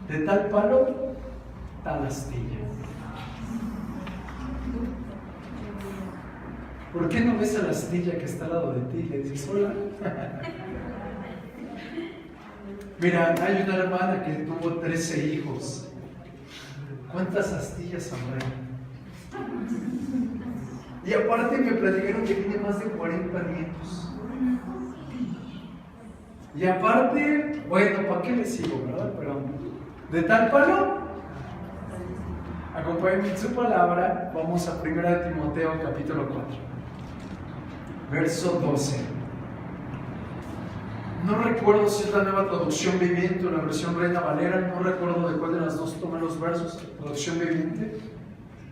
De tal palo, tal astilla. ¿Por qué no ves a la astilla que está al lado de ti y le dices hola? Mira, hay una hermana que tuvo 13 hijos. ¿Cuántas astillas habrá? Y aparte me platicaron que tiene más de 40 nietos. Y aparte, bueno, ¿para qué le sigo, verdad? Pero, de tal palo, acompáñenme en su palabra. Vamos a 1 Timoteo capítulo 4, verso 12. No recuerdo si es la Nueva Traducción Viviente o la versión Reina Valera, no recuerdo de cuál de las dos tomé los versos, Traducción Viviente,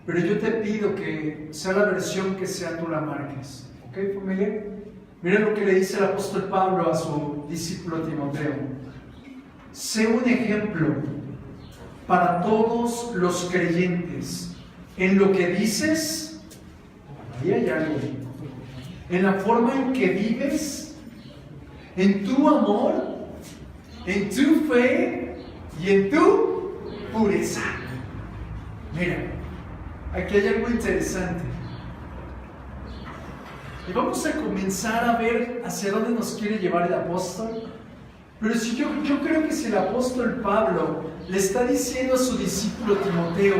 pero yo te pido que sea la versión que sea tú la marques. ¿Ok, familia? Miren lo que le dice el apóstol Pablo a su discípulo Timoteo. Sé un ejemplo para todos los creyentes en lo que dices, ahí hay algo, en la forma en que vives, en tu amor, en tu fe y en tu pureza. Mira, aquí hay algo interesante. Y vamos a comenzar a ver hacia dónde nos quiere llevar el apóstol. Pero si yo creo que si el apóstol Pablo le está diciendo a su discípulo Timoteo,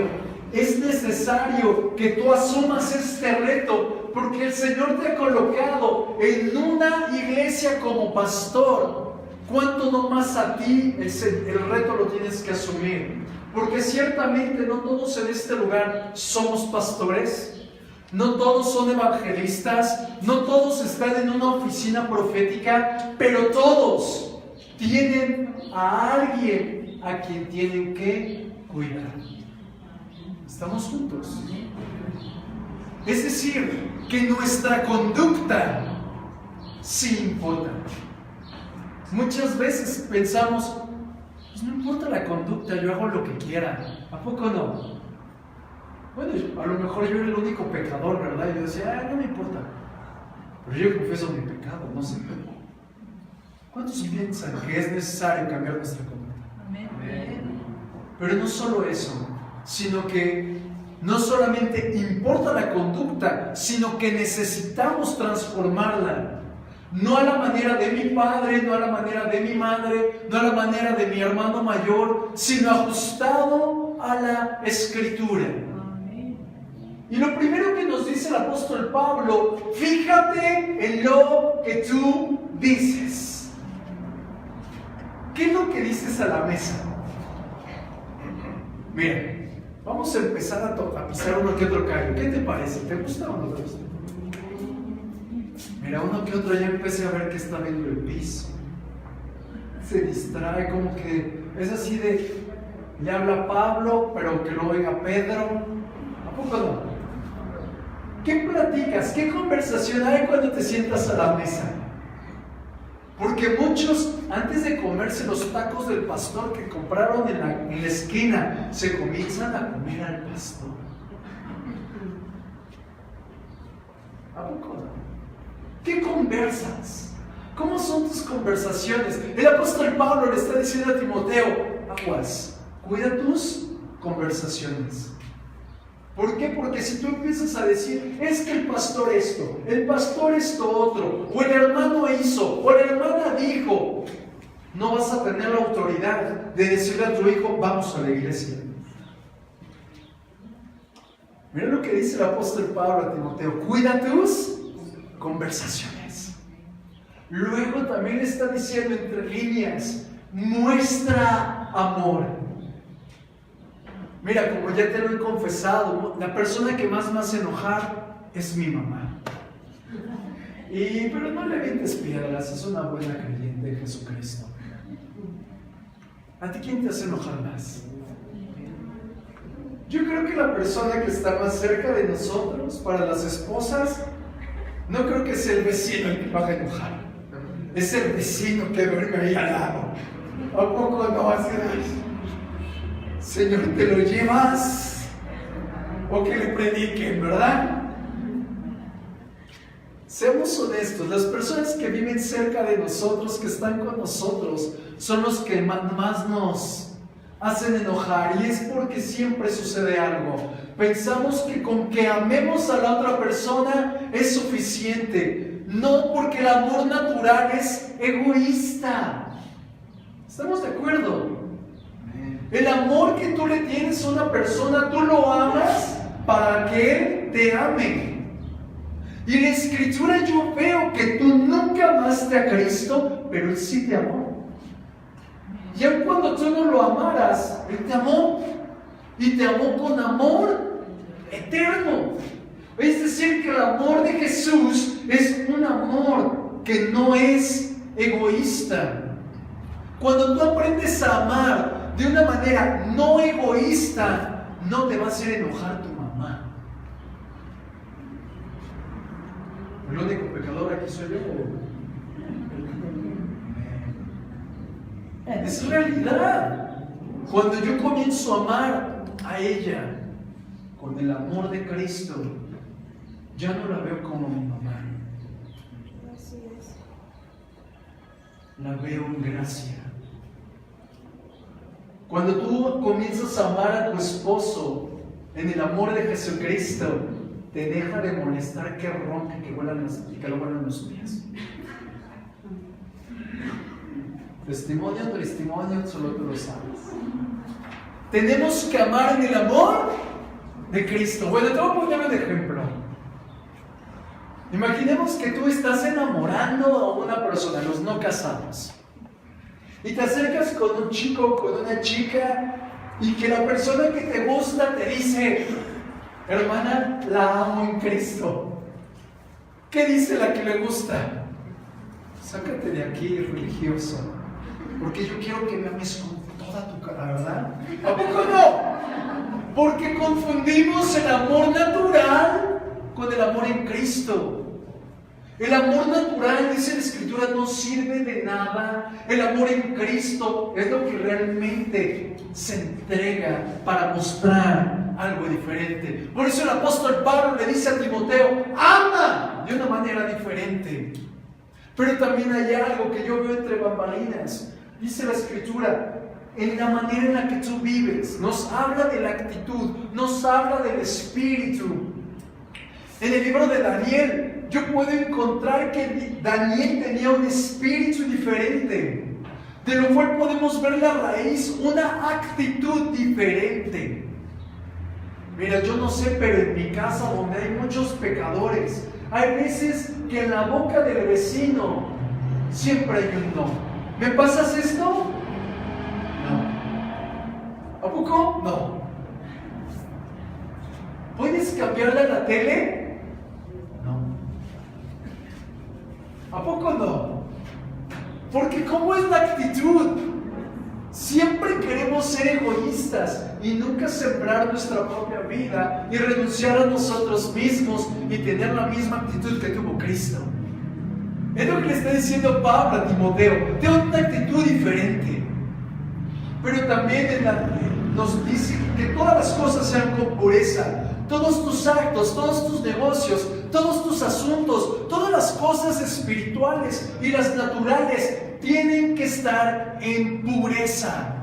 es necesario que tú asumas este reto, porque el Señor te ha colocado en una iglesia como pastor. ¿Cuánto no más a ti el reto lo tienes que asumir? Porque ciertamente no todos en este lugar somos pastores. No todos son evangelistas, no todos están en una oficina profética, pero todos tienen a alguien a quien tienen que cuidar. ¿Estamos juntos? Es decir, que nuestra conducta sí importa. Muchas veces pensamos, pues no importa la conducta, yo hago lo que quiera. ¿A poco no? Bueno, a lo mejor yo era el único pecador, ¿verdad? Y yo decía, no me importa. Pero yo confieso mi pecado, no sé. ¿Cuántos piensan que es necesario cambiar nuestra conducta? Amén. Pero no solo eso, sino que no solamente importa la conducta, sino que necesitamos transformarla. No a la manera de mi padre, no a la manera de mi madre, no a la manera de mi hermano mayor, sino ajustado a la Escritura. Y lo primero que nos dice el apóstol Pablo, fíjate en lo que tú dices. ¿Qué es lo que dices a la mesa? Mira, vamos a empezar a pisar uno que otro callo. ¿Qué te parece? ¿Te gusta o no te gusta? Mira, uno que otro ya empecé a ver que está viendo el piso. Se distrae, como que es así de, le habla Pablo, pero que lo oiga Pedro. ¿A poco no? ¿Qué platicas? ¿Qué conversación hay cuando te sientas a la mesa? Porque muchos, antes de comerse los tacos del pastor que compraron en la esquina, se comienzan a comer al pastor. ¿A poco no? ¿Qué conversas? ¿Cómo son tus conversaciones? El apóstol Pablo le está diciendo a Timoteo, aguas, cuida tus conversaciones. ¿Por qué? Porque si tú empiezas a decir, es que el pastor esto otro, o el hermano hizo, o la hermana dijo, no vas a tener la autoridad de decirle a tu hijo, vamos a la iglesia. Mira lo que dice el apóstol Pablo a Timoteo, cuida tus conversaciones. Luego también le está diciendo entre líneas, muestra amor. Mira, como ya te lo he confesado, la persona que más me hace enojar es mi mamá. Pero no le avientes piedras, es una buena creyente de Jesucristo. ¿A ti quién te hace enojar más? Yo creo que la persona que está más cerca de nosotros, para las esposas, no creo que sea el vecino el que va a enojar. Es el vecino que duerme ahí al lado. ¿A poco no va a ser eso? Señor, ¿te lo llevas? O que le prediquen, ¿verdad? Seamos honestos, las personas que viven cerca de nosotros, que están con nosotros, son los que más nos hacen enojar y es porque siempre sucede algo. Pensamos que con que amemos a la otra persona es suficiente. No, porque el amor natural es egoísta. ¿Estamos de acuerdo? El amor que tú le tienes a una persona, tú lo amas para que él te ame. Y en la Escritura yo veo que tú nunca amaste a Cristo, pero Él sí te amó. Y aun cuando tú no lo amaras, Él te amó. Y te amó con amor eterno. Es decir, que el amor de Jesús es un amor que no es egoísta. Cuando tú aprendes a amar de una manera no egoísta, no te va a hacer enojar tu mamá. El único pecador aquí soy yo. Es realidad. Cuando yo comienzo a amar a ella con el amor de Cristo, ya no la veo como mi mamá. La veo en gracia. Cuando tú comienzas a amar a tu esposo en el amor de Jesucristo, te deja de molestar que ronque, que lo huelan los pies. Testimonio, solo tú lo sabes. Tenemos que amar en el amor de Cristo. Bueno, te voy a poner un ejemplo. Imaginemos que tú estás enamorando a una persona, los no casados, y te acercas con un chico, con una chica, y que la persona que te gusta te dice: hermana, la amo en Cristo. ¿Qué dice la que le gusta? Sácate de aquí, religioso, porque yo quiero que me ames con toda tu cara, ¿verdad? ¿A poco no? Porque confundimos el amor natural con el amor en Cristo. El amor natural, dice la Escritura, no sirve de nada. El amor en Cristo es lo que realmente se entrega para mostrar algo diferente. Por eso el apóstol Pablo le dice a Timoteo: ama de una manera diferente. Pero también hay algo que yo veo entre bambalinas. Dice la Escritura, en la manera en la que tú vives. Nos habla de la actitud, nos habla del espíritu. En el libro de Daniel, yo puedo encontrar que Daniel tenía un espíritu diferente, de lo cual podemos ver la raíz, una actitud diferente. Mira, yo no sé, pero en mi casa, donde hay muchos pecadores, hay veces que en la boca del vecino siempre hay un no. ¿Me pasas esto? No. ¿A poco? No. ¿Puedes cambiarle a la tele? ¿A poco no? Porque ¿cómo es la actitud? Siempre queremos ser egoístas y nunca sembrar nuestra propia vida y renunciar a nosotros mismos y tener la misma actitud que tuvo Cristo. Es lo que le está diciendo Pablo a Timoteo: ten una actitud diferente. Pero también nos dice que todas las cosas sean con pureza. Todos tus actos, todos tus negocios, todos tus asuntos, todas las cosas espirituales y las naturales tienen que estar en pureza.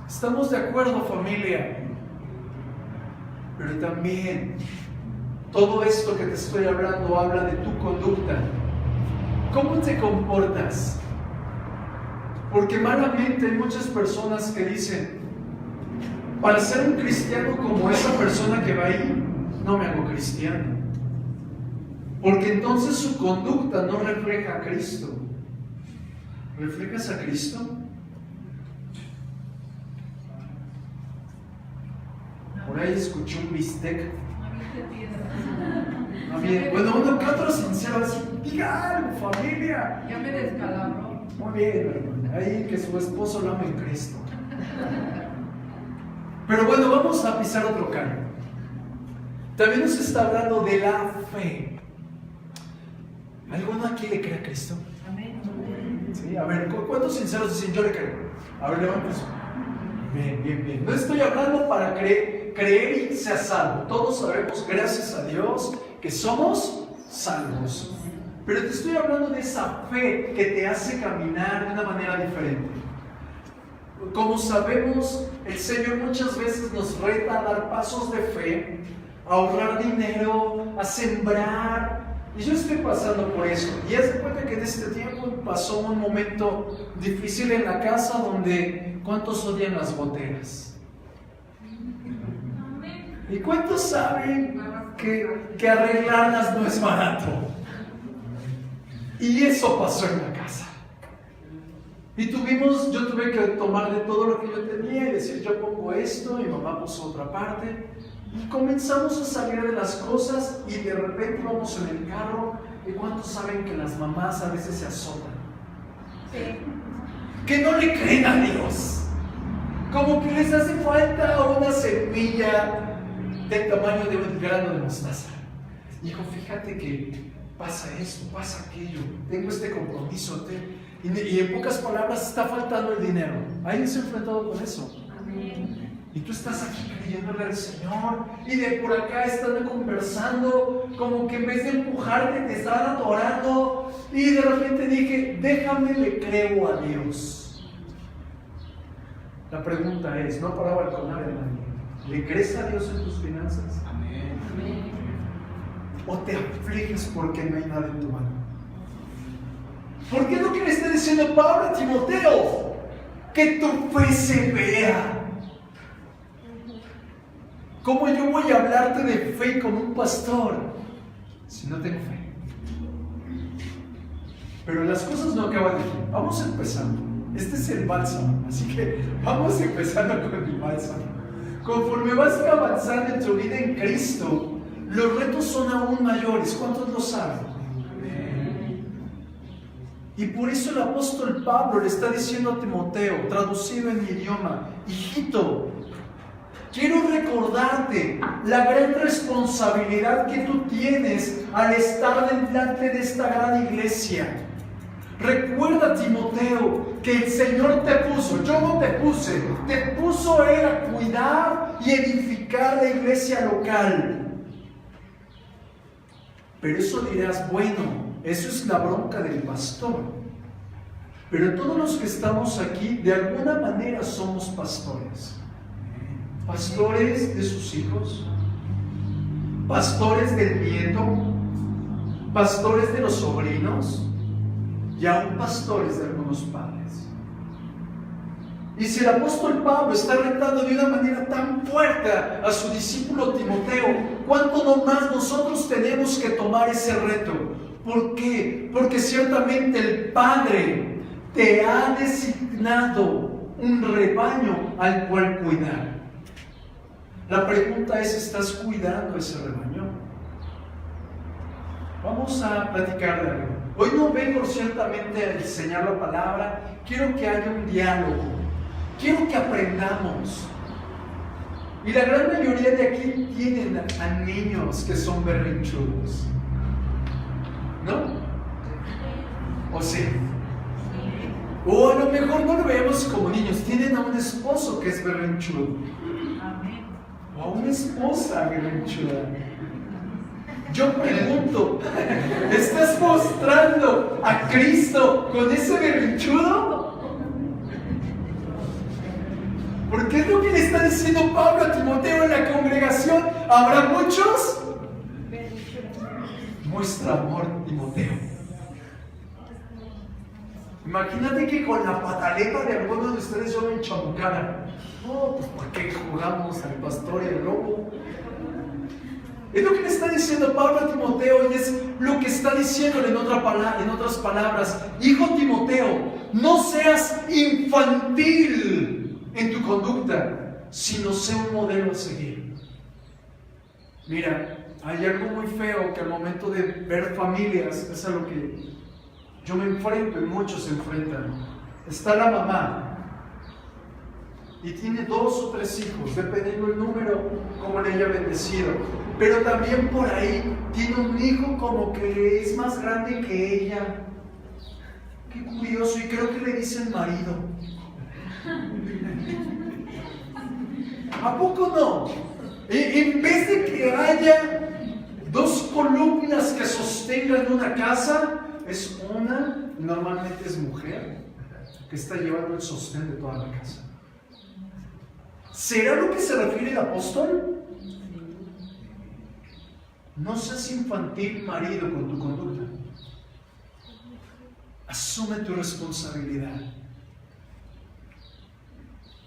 ¿Estamos de acuerdo, familia? Pero también todo esto que te estoy hablando habla de tu conducta. ¿Cómo te comportas? Porque malamente hay muchas personas que dicen: para ser un cristiano como esa persona que va ahí, no me hago cristiano. Porque entonces su conducta no refleja a Cristo. ¿Reflejas a Cristo? Por ahí escuché un bistec. Bueno, uno que otro sincero, así, diga algo, familia. Ya me descalabró. Muy bien, hermano. Ahí que su esposo lo ame en Cristo. Pero bueno, vamos a pisar otro callo. También nos está hablando de la fe. ¿Alguno aquí le cree a Cristo? Amén. Sí, a ver, ¿cuántos sinceros dicen yo le creo? A ver, levanten su mano. Bien. No estoy hablando para creer y ser salvo. Todos sabemos, gracias a Dios, que somos salvos. Pero te estoy hablando de esa fe que te hace caminar de una manera diferente. como sabemos, el Señor muchas veces nos reta a dar pasos de fe, a ahorrar dinero, a sembrar. Y yo estoy pasando por eso. Y haz de cuenta que en este tiempo pasó un momento difícil en la casa donde ¿cuántos odian las goteras? ¿Y cuántos saben que arreglarlas no es barato? Y eso pasó en la casa. Y yo tuve que tomar de todo lo que yo tenía y decir, yo pongo esto, y mamá puso otra parte. Y comenzamos a salir de las cosas y de repente vamos en el carro. ¿Y cuántos saben que las mamás a veces se azotan? Sí. Que no le creen a Dios. Como que les hace falta una semilla del tamaño de un grano de mostaza. Hijo, fíjate que pasa esto, pasa aquello, tengo este compromiso. Y en pocas palabras, está faltando el dinero. ¿Alguien se ha enfrentado con eso? Amén. Y tú estás aquí creyéndole al Señor, y de por acá están conversando, como que en vez de empujarte te están atorando, y de repente dije, déjame, le creo a Dios. La pregunta es, no para balconar, hermano, ¿le crees a Dios en tus finanzas? Amén. ¿O te afliges porque no hay nada en tu mano? Porque es lo que le está diciendo Pablo a Timoteo, que tu fe se vea. ¿Cómo yo voy a hablarte de fe como un pastor si no tengo fe? Pero las cosas no acaban aquí. Vamos empezando. Este es el bálsamo, así que vamos empezando con el bálsamo. Conforme vas avanzando en tu vida en Cristo, los retos son aún mayores. ¿Cuántos lo saben? Amén. Y por eso el apóstol Pablo le está diciendo a Timoteo, traducido en mi idioma, hijito, quiero recordarte la gran responsabilidad que tú tienes al estar delante de esta gran iglesia. Recuerda, Timoteo, que el Señor te puso, yo no te puse, te puso Él a cuidar y edificar la iglesia local. Pero eso dirás, bueno, eso es la bronca del pastor. Pero todos los que estamos aquí, de alguna manera somos pastores. Pastores de sus hijos, pastores del nieto, pastores de los sobrinos y aún pastores de algunos padres. Y si el apóstol Pablo está retando de una manera tan fuerte a su discípulo Timoteo, ¿cuánto no más nosotros tenemos que tomar ese reto? ¿Por qué? Porque ciertamente el Padre te ha designado un rebaño al cual cuidar. La pregunta es, ¿estás cuidando ese rebaño? Vamos a platicar de algo. Hoy no vengo ciertamente a enseñar la palabra, quiero que haya un diálogo, quiero que aprendamos. Y la gran mayoría de aquí tienen a niños que son berrinchudos, ¿no? ¿O sí? O a lo mejor no lo vemos como niños, tienen a un esposo que es berrinchudo. O a una esposa berrinchuda. Yo pregunto, ¿estás mostrando a Cristo con ese berrinchudo? Porque es lo que le está diciendo Pablo a Timoteo en la congregación. ¿Habrá muchos? Muestra amor, Timoteo. Imagínate que con la pataleta de alguno de ustedes yo me enchamucara. No, pues ¿por qué jugamos al pastor y al lobo? Es lo que le está diciendo Pablo a Timoteo, y es lo que está diciéndole en otras palabras. Hijo Timoteo, no seas infantil en tu conducta, sino sé un modelo a seguir. Mira, hay algo muy feo que al momento de ver familias, es a lo que yo me enfrento y muchos se enfrentan. Está la mamá y tiene 2 o 3 hijos, dependiendo del número como le haya bendecido. Pero también por ahí tiene un hijo como que es más grande que ella. Qué curioso, y creo que le dicen marido. ¿A poco no? En vez de que haya 2 columnas que sostengan una casa, es una, normalmente es mujer, que está llevando el sostén de toda la casa. ¿Será lo que se refiere el apóstol? No seas infantil, marido, con tu conducta. Asume tu responsabilidad.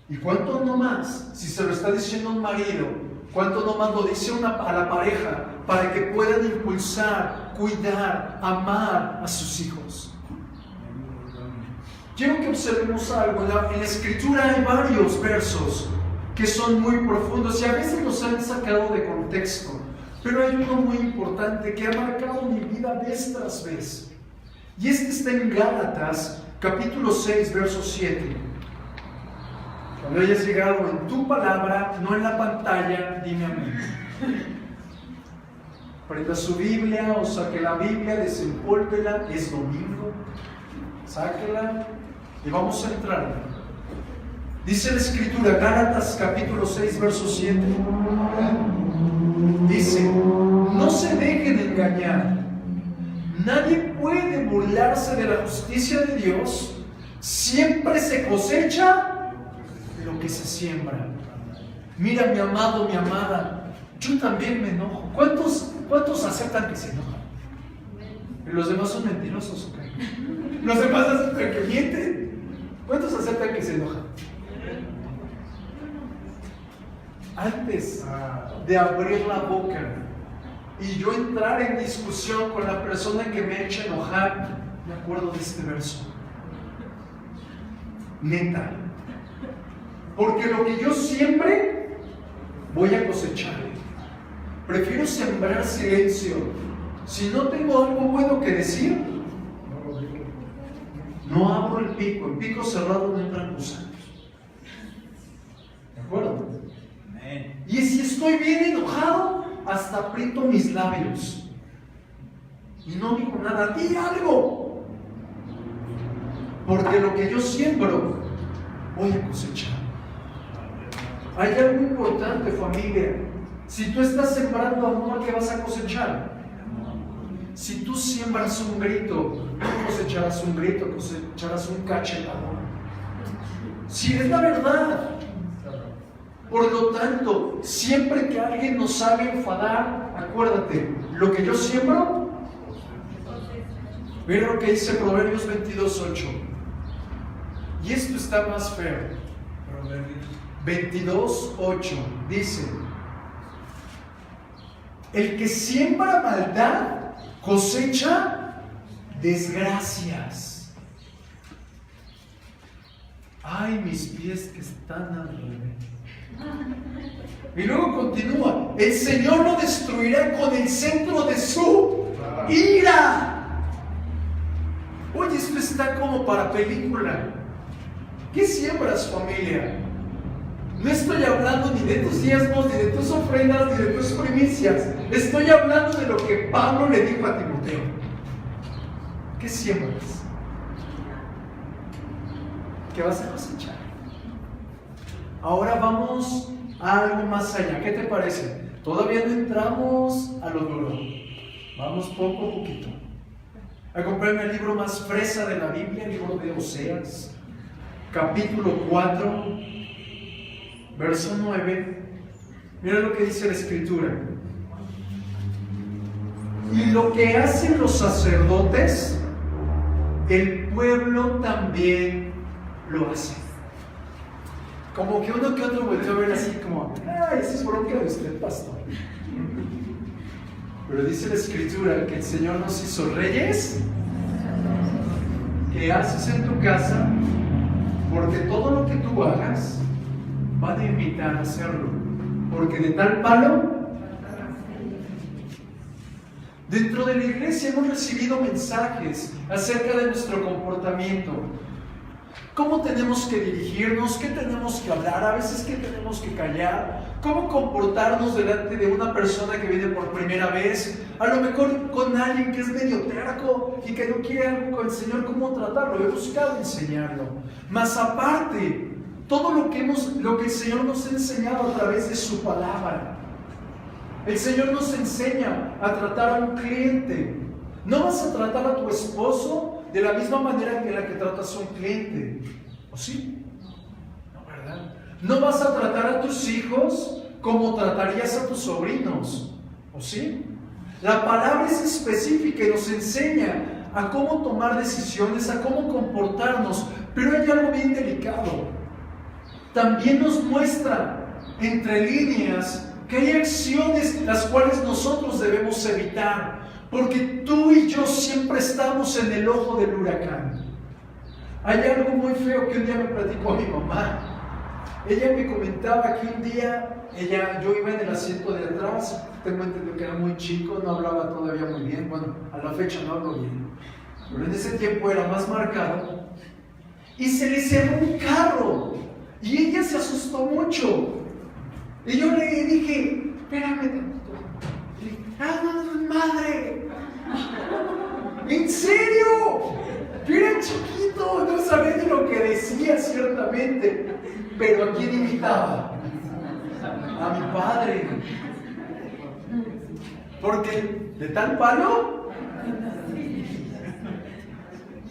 ¿Y cuánto no más? Si se lo está diciendo un marido, ¿cuánto no más lo dice a la pareja para que puedan impulsar, cuidar, amar a sus hijos? Quiero que observemos algo. En la Escritura hay varios versos que son muy profundos y a veces los han sacado de contexto. Pero hay uno muy importante que ha marcado mi vida vez tras vez. Y este está en Gálatas, capítulo 6, verso 7. Cuando hayas llegado en tu palabra, no en la pantalla, dime amén. Prenda su Biblia o saque la Biblia, desempólvela, es domingo. Sáquela y vamos a entrar. Dice la Escritura, Gálatas, capítulo 6, verso 7. Dice, no se dejen engañar. Nadie puede burlarse de la justicia de Dios. Siempre se cosecha lo que se siembra. Mira, mi amado, mi amada, yo también me enojo. ¿Cuántos aceptan que se enojan? ¿Y los demás son mentirosos? ¿Okay? ¿Los demás aceptan que mienten? ¿Cuántos aceptan que se enojan? Antes de abrir la boca y yo entrar en discusión con la persona que me ha hecho enojar, me acuerdo de este verso. Neta. Porque lo que yo siempre voy a cosechar. Prefiero sembrar silencio. Si no tengo algo bueno que decir, no abro el pico. En pico cerrado no entran gusanos. ¿De acuerdo? Y si estoy bien enojado, hasta aprieto mis labios y no digo nada. ¡Di algo! Porque lo que yo siembro voy a cosechar. Hay algo importante, familia. Si tú estás sembrando amor, ¿qué vas a cosechar? Si tú siembras un grito, no cosecharás un grito, cosecharás un cachetadón. Si es la verdad. Por lo tanto, siempre que alguien nos haga enfadar, acuérdate, lo que yo siembro, mira lo que dice Proverbios 22:8. Y esto está más feo. Proverbios 22:8 dice: el que siembra maldad cosecha desgracias. Ay, mis pies que están al revés. Y luego continúa: el Señor lo destruirá con el centro de su ira. Oye, esto está como para película. ¿Qué siembras, familia? No estoy hablando ni de tus diezmos, ni de tus ofrendas, ni de tus primicias. Estoy hablando de lo que Pablo le dijo a Timoteo. ¿Qué siembras? ¿Qué vas a cosechar? Ahora vamos a algo más allá. ¿Qué te parece? Todavía no entramos a lo duro. Vamos poco a poquito. Acompáñame al libro más fresa de la Biblia, el libro de Oseas, capítulo 4, verso 9. Mira lo que dice la Escritura. Y lo que hacen los sacerdotes, el pueblo también lo hace. Como que uno que otro volvió a ver así como, ¡ay, esa es bronca de usted, pastor! Pero dice la Escritura que el Señor nos hizo reyes. ¿Qué haces en tu casa? Porque todo lo que tú hagas van a invitar a hacerlo. Porque de tal palo. Dentro de la iglesia hemos recibido mensajes acerca de nuestro comportamiento. ¿Cómo tenemos que dirigirnos? ¿Qué tenemos que hablar? A veces, ¿qué tenemos que callar? ¿Cómo comportarnos delante de una persona que viene por primera vez? A lo mejor con alguien que es medio terco y que no quiere algo con el Señor. ¿Cómo tratarlo? He buscado enseñarlo. Más aparte, todo lo que el Señor nos ha enseñado a través de su palabra. El Señor nos enseña a tratar a un cliente. No vas a tratar a tu esposo de la misma manera que la que tratas a un cliente. ¿O sí? No, ¿verdad? No vas a tratar a tus hijos como tratarías a tus sobrinos, ¿o sí? La palabra es específica y nos enseña a cómo tomar decisiones, a cómo comportarnos, pero hay algo bien delicado. También nos muestra entre líneas que hay acciones las cuales nosotros debemos evitar, porque tú y yo siempre estamos en el ojo del huracán. Hay algo muy feo que un día me platicó mi mamá. Ella me comentaba que un día, yo iba en el asiento de atrás, tengo entendido que era muy chico, no hablaba todavía muy bien, bueno, a la fecha no hablo bien, pero en ese tiempo era más marcado, y se le cerró un carro, y ella se asustó mucho. Y yo le dije, espérame tantito. Madre! ¿En serio? Yo era chiquito, no sabía de lo que decía ciertamente. Pero ¿a quién imitaba? A mi padre. Porque de tal palo,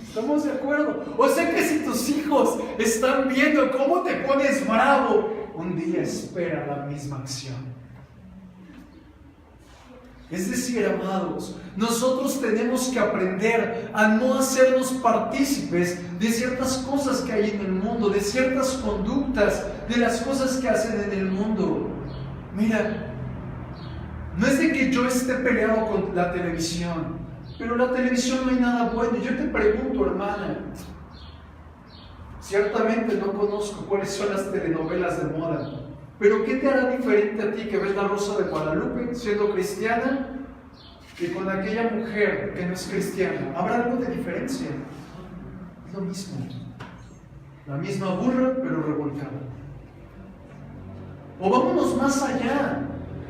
¿estamos de acuerdo? O sea que si tus hijos están viendo cómo te pones bravo, un día espera la misma acción. Es decir, amados, nosotros tenemos que aprender a no hacernos partícipes de ciertas cosas que hay en el mundo, de ciertas conductas, de las cosas que hacen en el mundo. Mira, no es de que yo esté peleado con la televisión, pero la televisión no hay nada bueno. Yo te pregunto, hermana, ciertamente no conozco cuáles son las telenovelas de moda, pero ¿qué te hará diferente a ti que ves La Rosa de Guadalupe siendo cristiana y con aquella mujer que no es cristiana? ¿Habrá algo de diferencia? Es lo mismo. La misma burra, pero revolcada. O vámonos más allá.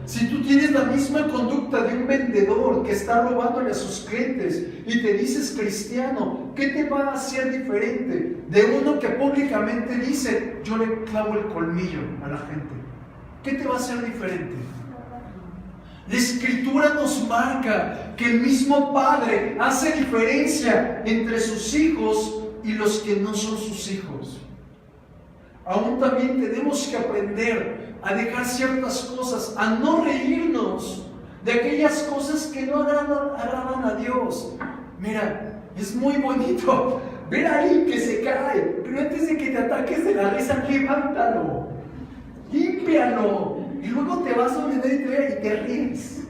Si tú tienes la misma conducta de un vendedor que está robándole a sus clientes y te dices cristiano, ¿qué te va a hacer diferente de uno que públicamente dice, yo le clavo el colmillo a la gente? ¿Qué te va a hacer diferente? La Escritura nos marca que el mismo Padre hace diferencia entre sus hijos y los que no son sus hijos. Aún también tenemos que aprender a dejar ciertas cosas, a no reírnos de aquellas cosas que no agradan a Dios. Mira, es muy bonito ver a alguien que se cae, pero antes de que te ataques de la risa, levántalo, límpialo, y luego te vas a venir y te ríes.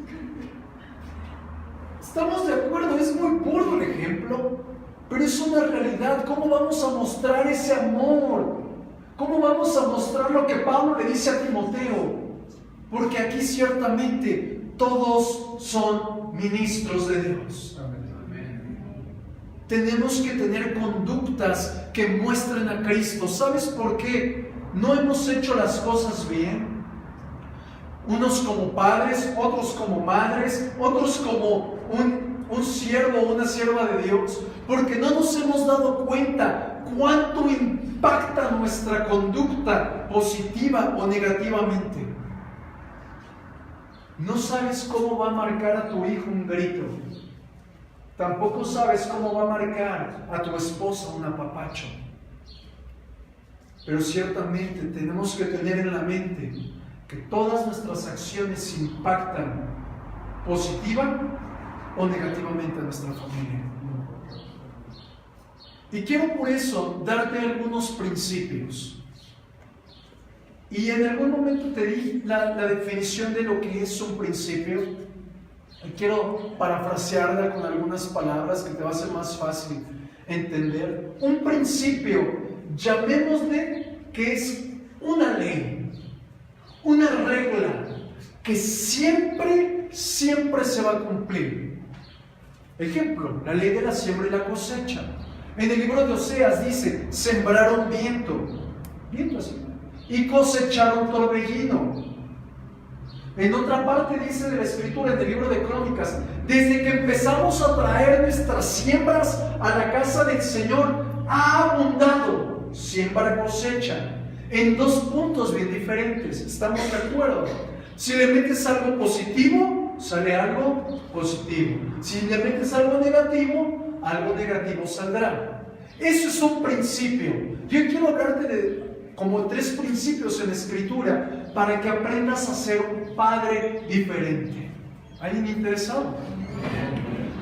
¿Estamos de acuerdo? Es muy burdo el ejemplo, pero es una realidad. ¿Cómo vamos a mostrar ese amor? ¿Cómo vamos a mostrar lo que Pablo le dice a Timoteo? Porque aquí ciertamente todos son ministros de Dios. Tenemos que tener conductas que muestren a Cristo. ¿Sabes por qué no hemos hecho las cosas bien? Unos como padres, otros como madres, otros como un siervo o una sierva de Dios, porque no nos hemos dado cuenta cuánto impacta nuestra conducta positiva o negativamente. No sabes cómo va a marcar a tu hijo un grito. Tampoco sabes cómo va a marcar a tu esposa un apapacho. Pero ciertamente tenemos que tener en la mente que todas nuestras acciones impactan positiva o negativamente a nuestra familia. Y quiero por eso darte algunos principios. Y en algún momento te di la definición de lo que es un principio. Y quiero parafrasearla con algunas palabras que te va a ser más fácil entender. Un principio, llamémosle que es una ley, una regla que siempre se va a cumplir. Ejemplo, la ley de la siembra y la cosecha. En el libro de Oseas dice, sembraron viento así, y cosecharon torbellino. En otra parte dice de la Escritura, en el libro de Crónicas, desde que empezamos a traer nuestras siembras a la casa del Señor, ha abundado siembra cosecha. En dos puntos bien diferentes, ¿estamos de acuerdo? Si le metes algo positivo, sale algo positivo. Si le metes algo negativo saldrá. Eso es un principio. Yo quiero hablarte como 3 principios en la Escritura para que aprendas a ser un padre diferente. ¿Alguien interesado?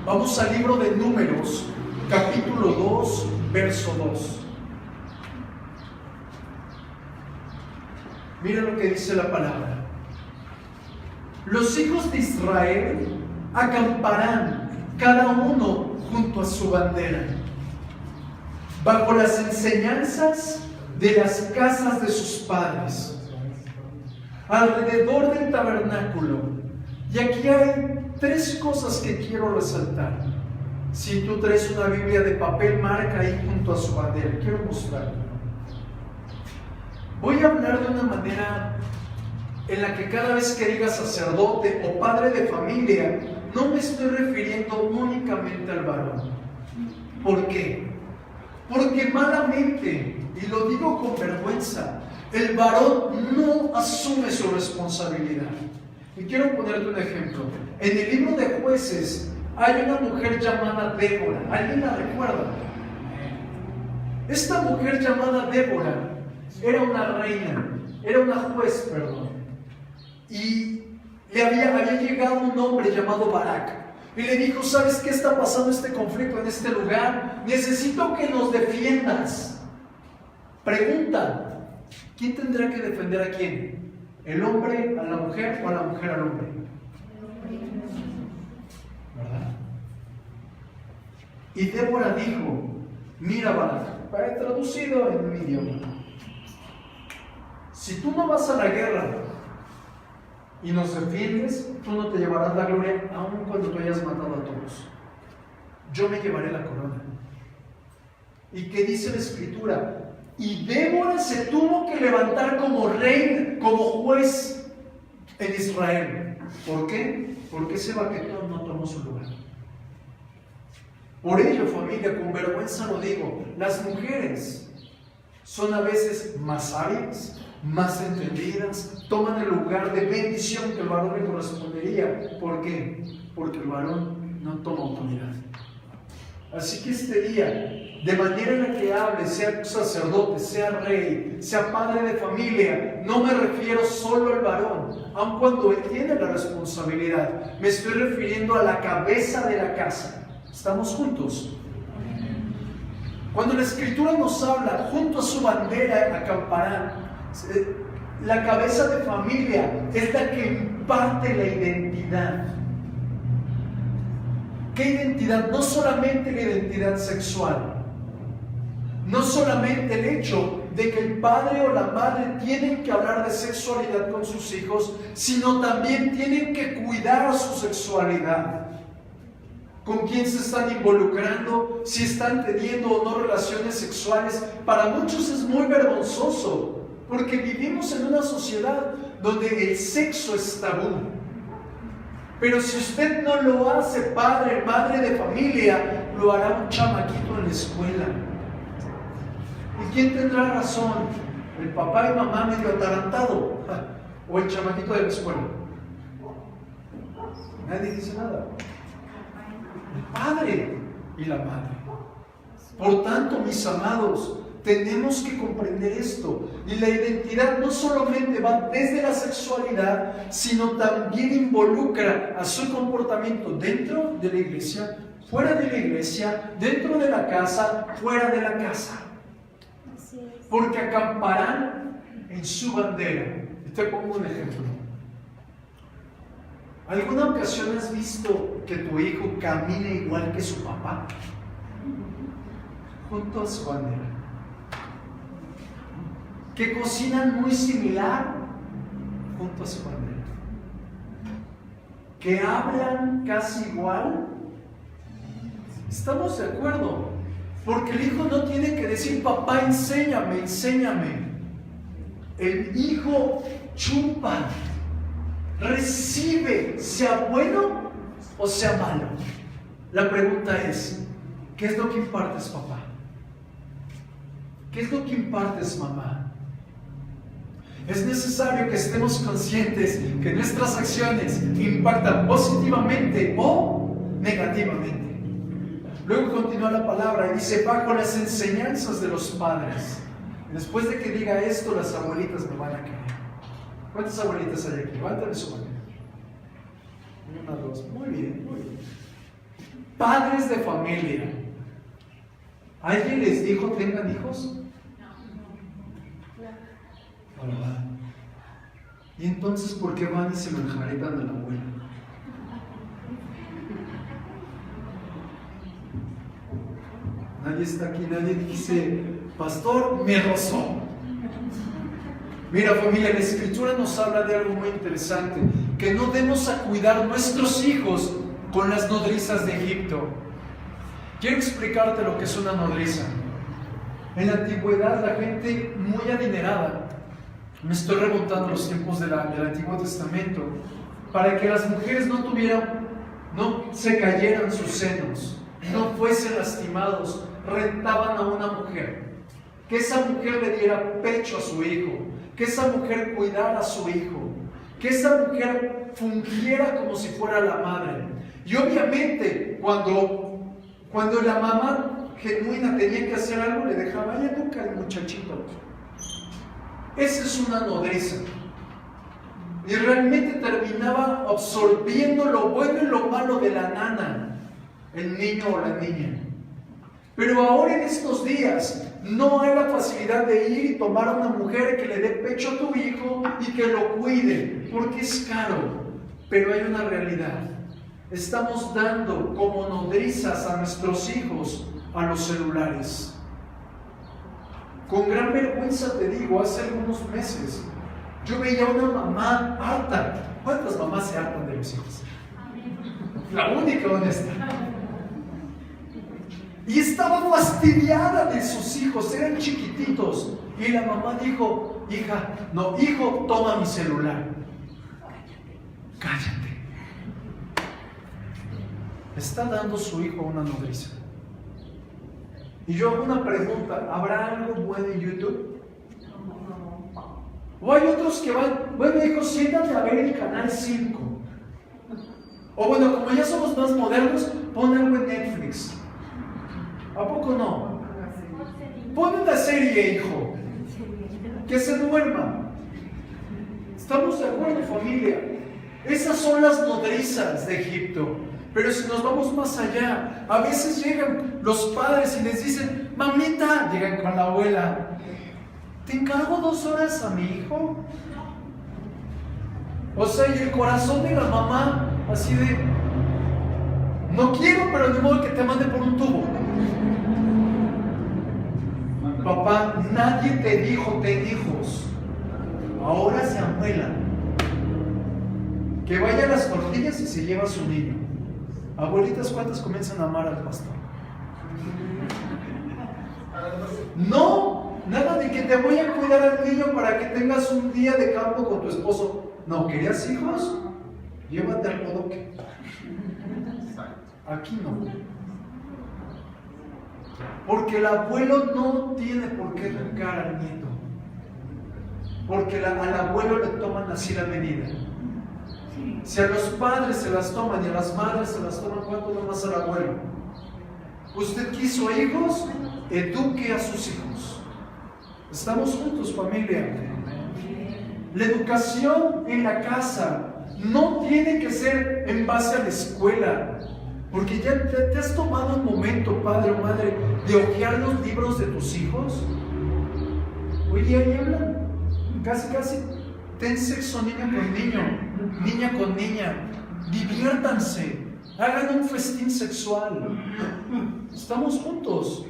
Vamos al libro de Números, capítulo 2, verso 2. Mira lo que dice la palabra. Los hijos de Israel acamparán cada uno junto a su bandera, bajo las enseñanzas de las casas de sus padres, alrededor del tabernáculo. Y aquí hay 3 cosas que quiero resaltar. Si tú traes una Biblia de papel, marca ahí junto a su bandera. Quiero mostrarlo. Voy a hablar de una manera en la que cada vez que diga sacerdote o padre de familia, no me estoy refiriendo únicamente al varón. ¿Por qué? Porque malamente, y lo digo con vergüenza, el varón no asume su responsabilidad. Y quiero ponerte un ejemplo. En el libro de Jueces hay una mujer llamada Débora. ¿Alguien la recuerda? Esta mujer llamada Débora era una reina, era una juez, perdón. Y le había llegado un hombre llamado Barak. Y le dijo, ¿sabes qué está pasando este conflicto en este lugar? Necesito que nos defiendas. Pregunta, ¿quién tendrá que defender a quién? ¿El hombre a la mujer o a la mujer al hombre? ¿Verdad? Y Débora dijo, mira Barak, traducido en mi idioma, si tú no vas a la guerra y nos defiendes, tú no te llevarás la gloria, aun cuando tú hayas matado a todos. Yo me llevaré la corona. ¿Y qué dice la Escritura? Y Débora se tuvo que levantar como reina, como juez en Israel. ¿Por qué? Porque ese baquetón no tomó su lugar. Por ello, familia, con vergüenza lo digo, las mujeres son a veces más sabias, más entendidas, toman el lugar de bendición que el varón le correspondería. ¿Por qué? Porque el varón no toma autoridad. Así que este día, de manera en la que hable, sea sacerdote, sea rey, sea padre de familia, no me refiero solo al varón, aun cuando él tiene la responsabilidad. Me estoy refiriendo a la cabeza de la casa. ¿Estamos juntos? Cuando la Escritura nos habla, junto a su bandera acamparán, la cabeza de familia es la que imparte la identidad. ¿Qué identidad? No solamente la identidad sexual, no solamente el hecho de que el padre o la madre tienen que hablar de sexualidad con sus hijos, sino también tienen que cuidar su sexualidad. ¿Con quién se están involucrando? Si están teniendo o no relaciones sexuales. Para muchos es muy vergonzoso, porque vivimos en una sociedad donde el sexo es tabú. Pero si usted no lo hace, padre, madre de familia, lo hará un chamaquito en la escuela. ¿Y quién tendrá razón? ¿El papá y mamá medio atarantado? ¿O el chamaquito de la escuela? Nadie dice nada. El padre y la madre. Por tanto, mis amados, tenemos que comprender esto. Y la identidad no solamente va desde la sexualidad, sino también involucra a su comportamiento dentro de la iglesia, fuera de la iglesia, dentro de la casa, fuera de la casa. Porque acamparán en su bandera. Te pongo un ejemplo. ¿Alguna ocasión has visto que tu hijo camine igual que su papá? Junto a su bandera. Que cocinan muy similar junto a su bandera. Que hablan casi igual. ¿Estamos de acuerdo? Porque el hijo no tiene que decir, papá, enséñame, enséñame. El hijo chupa, recibe, sea bueno o sea malo. La pregunta es, ¿qué es lo que impartes, papá? ¿Qué es lo que impartes, mamá? Es necesario que estemos conscientes que nuestras acciones impactan positivamente o negativamente. Luego continúa la palabra y dice, bajo las enseñanzas de los padres. Después de que diga esto, las abuelitas me van a creer. ¿Cuántas abuelitas hay aquí? Levántame su mano. Una, dos. Muy bien, muy bien. Padres de familia. ¿Alguien les dijo tengan hijos? No. ¿Verdad? ¿Y entonces por qué van y se lo enjaretan a la abuela? Nadie está aquí, nadie dice, pastor, me rozó. Mira, familia, la Escritura nos habla de algo muy interesante, que no debemos a cuidar nuestros hijos con las nodrizas de Egipto. Quiero explicarte lo que es una nodriza. En la antigüedad, la gente muy adinerada, me estoy remontando a los tiempos del Antiguo Testamento, para que las mujeres no se cayeran sus senos, no fuesen lastimados, rentaban a una mujer, que esa mujer le diera pecho a su hijo, que esa mujer cuidara a su hijo, que esa mujer fungiera como si fuera la madre. Y obviamente cuando la mamá genuina tenía que hacer algo, le dejaba, ya nunca al muchachito. Esa es una nodriza. Y realmente terminaba absorbiendo lo bueno y lo malo de la nana, el niño o la niña. Pero ahora en estos días no hay la facilidad de ir y tomar a una mujer que le dé pecho a tu hijo y que lo cuide, porque es caro. Pero hay una realidad. Estamos dando como nodrizas a nuestros hijos a los celulares. Con gran vergüenza te digo, hace algunos meses yo veía a una mamá harta. ¿Cuántas mamás se hartan de los hijos? La única honesta. Y estaba fastidiada de sus hijos, eran chiquititos. Y la mamá dijo, hijo, toma mi celular. Cállate. Está dando su hijo a una nodriza. Y yo hago una pregunta, ¿habrá algo bueno en YouTube? O hay otros que van, bueno hijo, siéntate a ver el canal 5. O bueno, como ya somos más modernos, pon algo en Netflix. ¿A poco no? Pon una serie, hijo. Que se duerma. ¿Estamos de acuerdo, familia? Esas son las nodrizas de Egipto. Pero si nos vamos más allá, a veces llegan los padres y les dicen, mamita, llegan con la abuela, ¿te encargo 2 horas a mi hijo? O sea, y el corazón de la mamá, así de, no quiero, pero de modo que te mande por un tubo. Papá, nadie te dijo ten hijos. Ahora se amuelan. Que vaya a las tortillas y se lleva a su niño. Abuelitas, ¿cuántas comienzan a amar al pastor? No, nada de que te voy a cuidar al niño para que tengas un día de campo con tu esposo. No, ¿querías hijos? Llévate al bodoque. Aquí no. Porque el abuelo no tiene por qué educar al nieto. Porque al abuelo le toman así la medida. Si a los padres se las toman y a las madres se las toman, ¿cuánto más al abuelo? Usted quiso hijos, eduque a sus hijos. Estamos juntos, familia. La educación en la casa no tiene que ser en base a la escuela. Porque ya te has tomado un momento, padre o madre, de hojear los libros de tus hijos. Hoy día ahí hablan. Casi. Ten sexo niño con niño, niña con niña. Diviértanse. Hagan un festín sexual. Estamos juntos.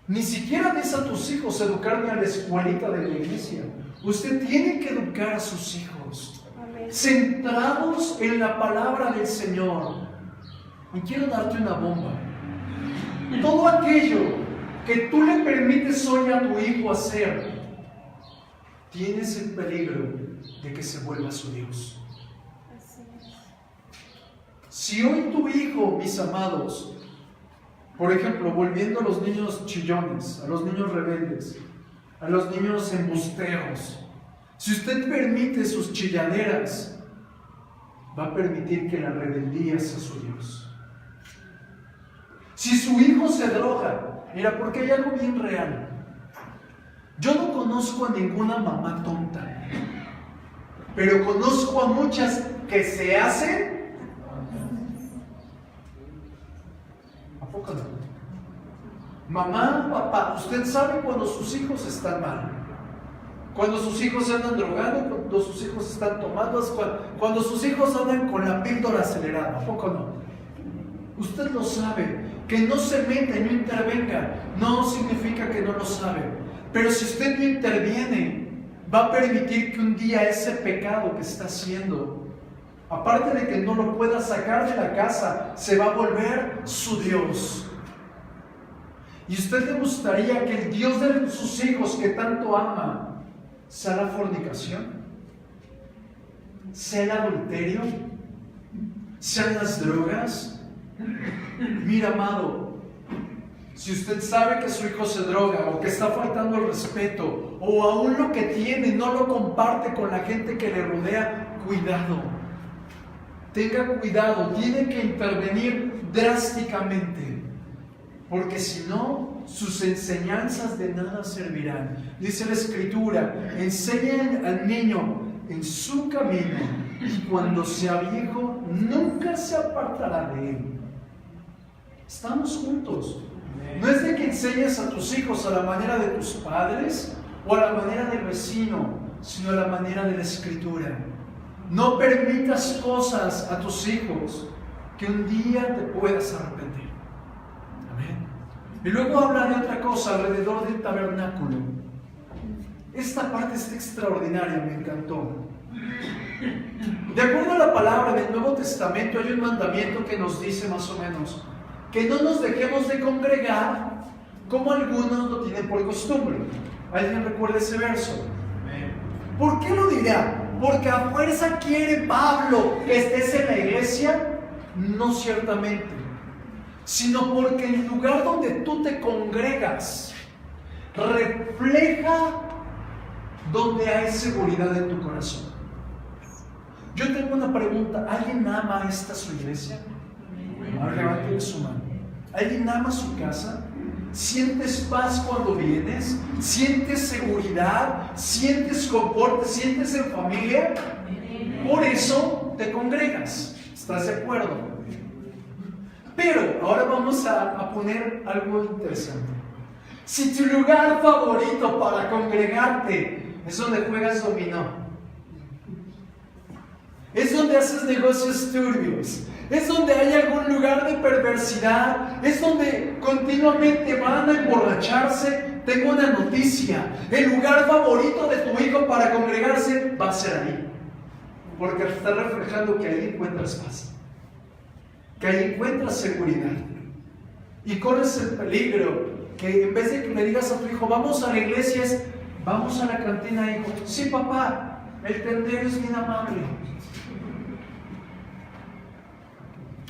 Ni siquiera des a tus hijos educarme a la escuelita de la iglesia. Usted tiene que educar a sus hijos. Centrados en la palabra del Señor. Y quiero darte una bomba. Todo aquello que tú le permites hoy a tu hijo hacer, tienes el peligro de que se vuelva su Dios. Si hoy tu hijo, mis amados, por ejemplo, volviendo a los niños chillones, a los niños rebeldes, a los niños embusteros, si usted permite sus chilladeras, va a permitir que la rebeldía sea su Dios. Si su hijo se droga, mira, porque hay algo bien real. Yo no conozco a ninguna mamá tonta, pero conozco a muchas que se hacen. ¿A poco no? Mamá, papá, usted sabe cuando sus hijos están mal, cuando sus hijos se andan drogando, cuando sus hijos están tomando, cuando sus hijos andan con la píldora acelerada. ¿A poco no? Usted lo sabe. Que no se meta y no intervenga no significa que no lo sabe, pero si usted no interviene, va a permitir que un día ese pecado que está haciendo, aparte de que no lo pueda sacar de la casa, se va a volver su Dios. ¿Y usted le gustaría que el Dios de sus hijos que tanto ama sea la fornicación? ¿Sea el adulterio? ¿Sean las drogas? Mira, amado, si usted sabe que su hijo se droga o que está faltando el respeto o aún lo que tiene no lo comparte con la gente que le rodea, cuidado. Tenga cuidado, tiene que intervenir drásticamente, porque si no, sus enseñanzas de nada servirán. Dice la Escritura, enseñen al niño en su camino y cuando sea viejo nunca se apartará de él. Estamos juntos. No es de que enseñes a tus hijos a la manera de tus padres o a la manera del vecino, sino a la manera de la Escritura. No permitas cosas a tus hijos que un día te puedas arrepentir. Amén. Y luego habla de otra cosa alrededor del tabernáculo. Esta parte está extraordinaria, me encantó. De acuerdo a la palabra del Nuevo Testamento, hay un mandamiento que nos dice más o menos que no nos dejemos de congregar como algunos lo tienen por costumbre. ¿Alguien recuerda ese verso? ¿Por qué lo dirá? ¿Porque a fuerza quiere Pablo que estés en la iglesia? No ciertamente, sino porque el lugar donde tú te congregas refleja donde hay seguridad en tu corazón. Yo tengo una pregunta, ¿alguien ama esta su iglesia? Levanten su mano. ¿Alguien ama su casa? ¿Sientes paz cuando vienes? ¿Sientes seguridad? ¿Sientes confort? ¿Sientes en familia? Por eso te congregas. ¿Estás de acuerdo? Pero ahora vamos a poner algo interesante. Si tu lugar favorito para congregarte es donde juegas dominó, es donde haces negocios turbios, es donde hay algún lugar de perversidad, es donde continuamente van a emborracharse, tengo una noticia: el lugar favorito de tu hijo para congregarse va a ser ahí, porque está reflejando que ahí encuentras paz, que ahí encuentras seguridad, y corres el peligro que en vez de que le digas a tu hijo vamos a la iglesia, es vamos a la cantina, hijo. Sí, papá, el tendero es bien amable.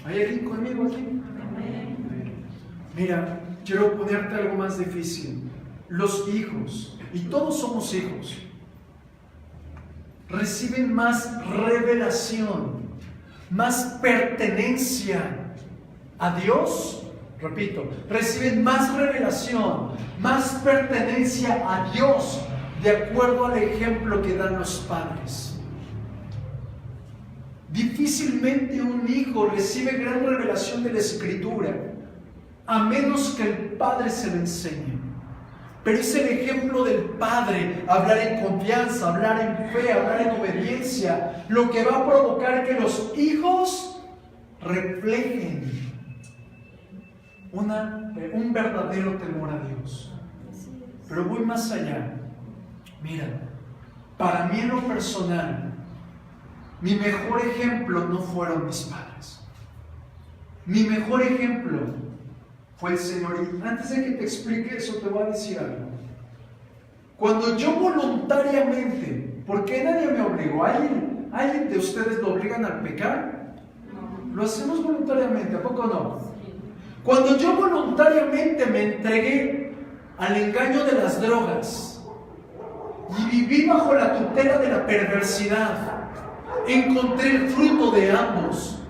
¿Hay alguien conmigo aquí? Mira, quiero ponerte algo más difícil. Los hijos, y todos somos hijos, reciben más revelación, más pertenencia a Dios. Repito, reciben más revelación, más pertenencia a Dios, de acuerdo al ejemplo que dan los padres. Difícilmente un hijo recibe gran revelación de la Escritura, a menos que el padre se lo enseñe. Pero es el ejemplo del padre, hablar en confianza, hablar en fe, hablar en obediencia, lo que va a provocar que los hijos reflejen un verdadero temor a Dios. Pero voy más allá. Mira, para mí en lo personal, mi mejor ejemplo no fueron mis padres. Mi mejor ejemplo fue el Señor. Y antes de que te explique eso, te voy a decir algo. Cuando yo voluntariamente, porque nadie me obligó, ¿alguien de ustedes lo obligan a pecar? Lo hacemos voluntariamente, ¿a poco no? Cuando yo voluntariamente me entregué al engaño de las drogas y viví bajo la tutela de la perversidad, encontré el fruto de ambos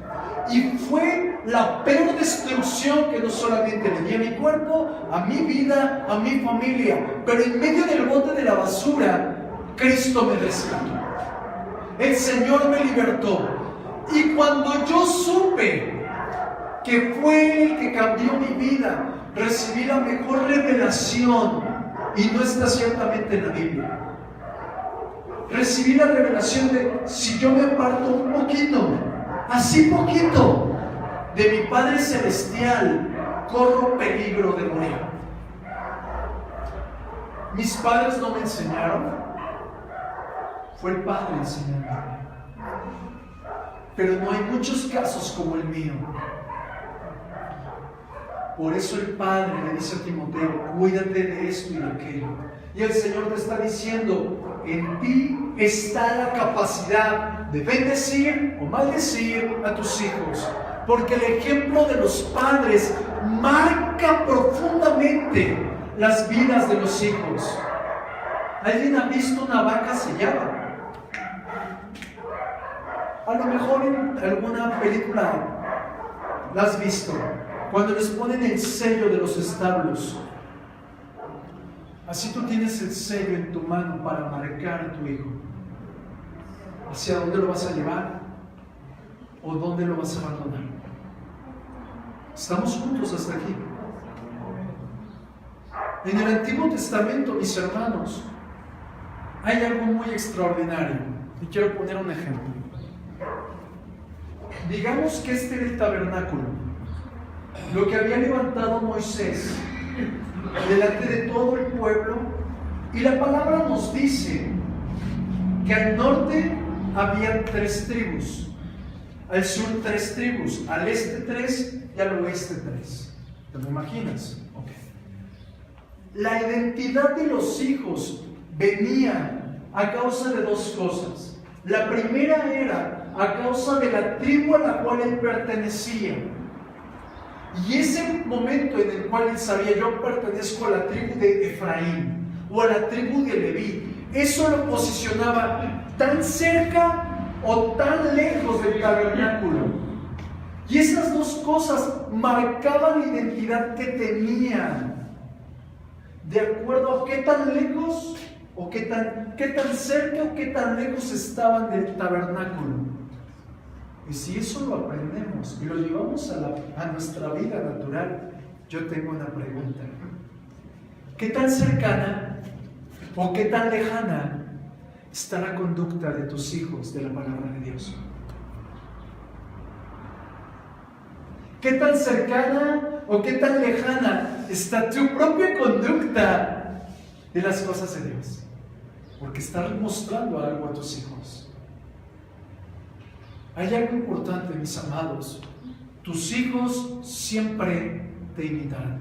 y fue la peor destrucción que no solamente le di a mi cuerpo, a mi vida, a mi familia, pero en medio del bote de la basura, Cristo me rescató. El Señor me libertó. Y cuando yo supe que fue el que cambió mi vida, recibí la mejor revelación, y no está ciertamente en la Biblia. Recibí la revelación de: si yo me aparto un poquito, así poquito, de mi Padre Celestial, corro peligro de morir. Mis padres no me enseñaron, fue el Padre enseñándome. Pero no hay muchos casos como el mío. Por eso el Padre le dice a Timoteo: cuídate de esto y de aquello. Y el Señor te está diciendo: en ti está la capacidad de bendecir o maldecir a tus hijos. Porque el ejemplo de los padres marca profundamente las vidas de los hijos. ¿Alguien ha visto una vaca sellada? A lo mejor en alguna película la has visto. Cuando les ponen el sello de los establos, así tú tienes el sello en tu mano para marcar a tu hijo. ¿Hacia dónde lo vas a llevar? ¿O dónde lo vas a abandonar? Estamos juntos hasta aquí. En el Antiguo Testamento, mis hermanos, hay algo muy extraordinario. Y quiero poner un ejemplo. Digamos que este era el tabernáculo, lo que había levantado Moisés delante de todo el pueblo, y la palabra nos dice que al norte había 3 tribus, al sur 3 tribus, al este 3 y al oeste 3. ¿Te lo imaginas? Okay. La identidad de los hijos venía a causa de 2 cosas. La primera era a causa de la tribu a la cual él pertenecía. Y ese momento en el cual él sabía: yo pertenezco a la tribu de Efraín o a la tribu de Leví, eso lo posicionaba tan cerca o tan lejos del tabernáculo. Y esas 2 cosas marcaban la identidad que tenían, de acuerdo a qué tan lejos o qué tan cerca o qué tan lejos estaban del tabernáculo. Y si eso lo aprendemos y lo llevamos a nuestra vida natural, yo tengo una pregunta: ¿qué tan cercana o qué tan lejana está la conducta de tus hijos de la palabra de Dios? ¿Qué tan cercana o qué tan lejana está tu propia conducta de las cosas de Dios? Porque estás mostrando algo a tus hijos. Hay algo importante, mis amados: tus hijos siempre te imitarán,